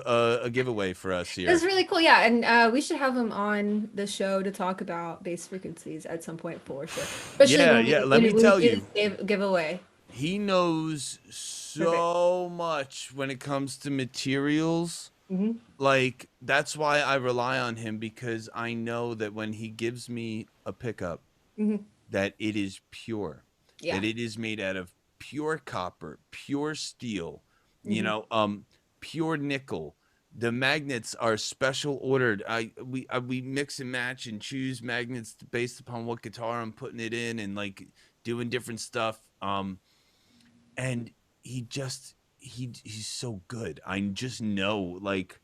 a giveaway for us that's here? really cool. Yeah, and we should have him on the show to talk about bass frequencies at some point for sure. Especially Yeah, when yeah. we Let when, me when we tell do you, this giveaway. he knows Perfect. so much when it comes to materials. Hmm. Like that's why I rely on him because I know that when he gives me a pickup, Hmm. that it is pure, Yeah. that it is made out of pure copper, pure steel, you Hmm. know, pure nickel. The magnets are special ordered. We mix and match and choose magnets based upon what guitar I'm putting it in and like doing different stuff. And he's so good. I just know like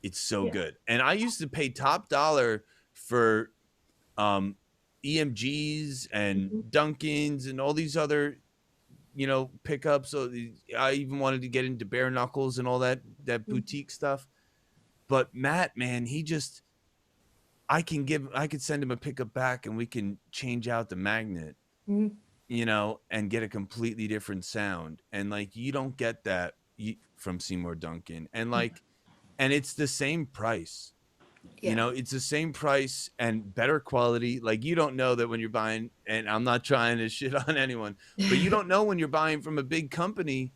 it's so Yeah. good. And I used to pay top dollar for um EMGs and Hmm. Duncans and all these other pickups. So I even wanted to get into bare knuckles and all that boutique stuff. But Matt, man, I could send him a pickup back and we can change out the magnet, Hmm. and get a completely different sound. And like you don't get that from Seymour Duncan. And it's the same price. Yeah. It's the same price and better quality. Like you don't know that when you're buying, and I'm not trying to shit on anyone, but you don't know when you're buying from a big company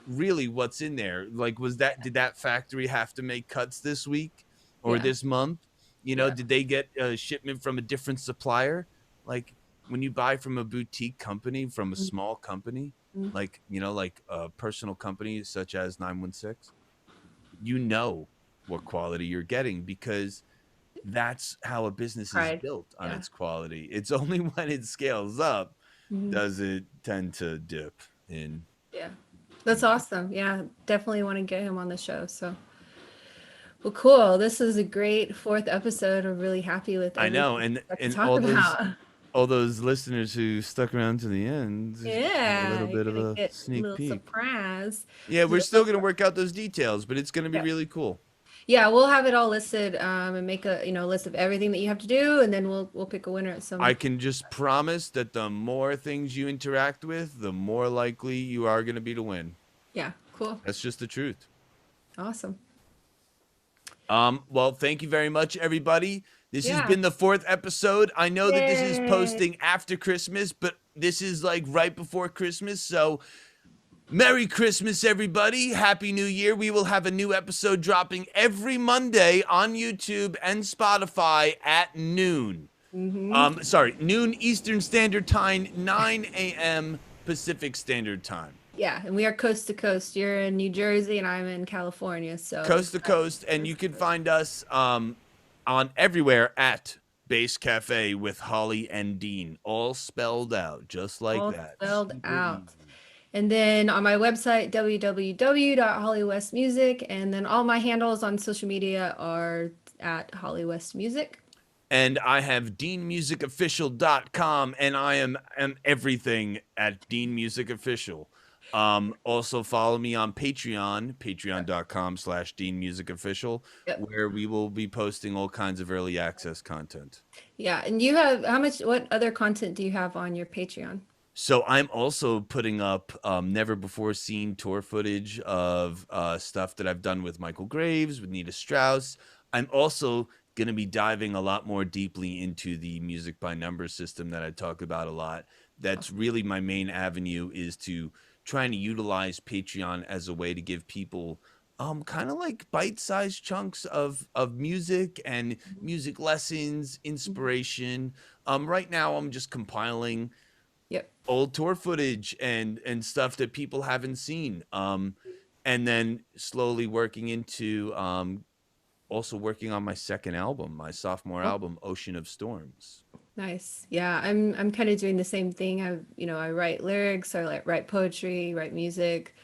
really what's in there. Like, did that factory have to make cuts this week or Yeah. this month? Yeah. Did they get a shipment from a different supplier? Like when you buy from a boutique company, from a small company, Mhm. like, like a personal company such as 916, what quality you're getting, because that's how a business is Pride. built, on Yeah. its quality. It's only when it scales up Mhm. does it tend to dip in. Yeah. That's awesome. Yeah. Definitely want to get him on the show. So, well, cool. This is a great fourth episode. I'm really happy with I know, everything and we got to and talk about. all those listeners who stuck around to the end, a Yeah. little You're bit of going to a get a sneak little peek. surprise. Yeah, So we're still going to work out those details, but it's going to be yeah. really cool. Yeah, we'll have it all listed and make a, list of everything that you have to do, and then we'll pick a winner at I some. can just promise that the more things you interact with, the more likely you are going to be to win. Yeah, cool. That's just the truth. Awesome. Well, thank you very much, everybody. This has Yeah. been the fourth episode. I know that this is Yay. posting after Christmas, but this is like right before Christmas. So, Merry Christmas, everybody. Happy New Year. We will have a new episode dropping every Monday on YouTube and Spotify at noon. Mm-hmm. Noon Eastern Standard Time, 9 a.m. Pacific Standard Time. Yeah, and we are coast to coast. You're in New Jersey and I'm in California, so Coast to coast, and you can find us on everywhere at Base Cafe with Holly and Dean, all spelled out just like all that. spelled Super out. easy. And then on my website, www.hollywestmusic, and then all my handles on social media are at hollywestmusic. And I have deanmusicofficial.com, and I am everything at Dean Music Official. Also follow me on Patreon, patreon.com/Dean Music Official, Yep. where we will be posting all kinds of early access content. Yeah, and what other content do you have on your Patreon? So I'm also putting up never before seen tour footage of stuff that I've done with Michael Graves, with Nita Strauss. I'm also going to be diving a lot more deeply into the music by numbers system that I talk about a lot. That's really my main avenue, is to trying to utilize Patreon as a way to give people kind of like bite-sized chunks of music and music lessons, Mhm. inspiration. Right now I'm just compiling Yep. old tour footage and stuff that people haven't seen, and then slowly working into also working on my second album, my sophomore Oh, album, Ocean of Storms. nice. Yeah, I'm kind of doing the same thing. I write lyrics, I like write poetry, write music,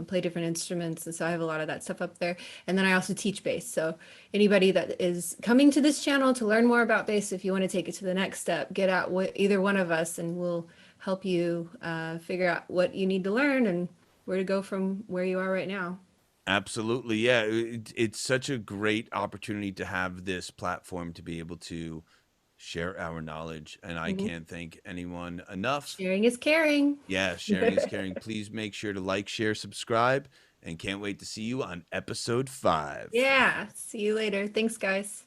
play different instruments, and so I have a lot of that stuff up there. And then I also teach bass. So anybody that is coming to this channel to learn more about bass, if you want to take it to the next step, get out with either one of us, and we'll help you figure out what you need to learn and where to go from where you are right now. Absolutely, yeah. It's such a great opportunity to have this platform to be able to share our knowledge, and I Mhm. can't thank anyone enough. Sharing is caring. Yeah, sharing is caring. Please make sure to like, share, subscribe, and can't wait to see you on episode 5. Yeah. See you later. Thanks, guys.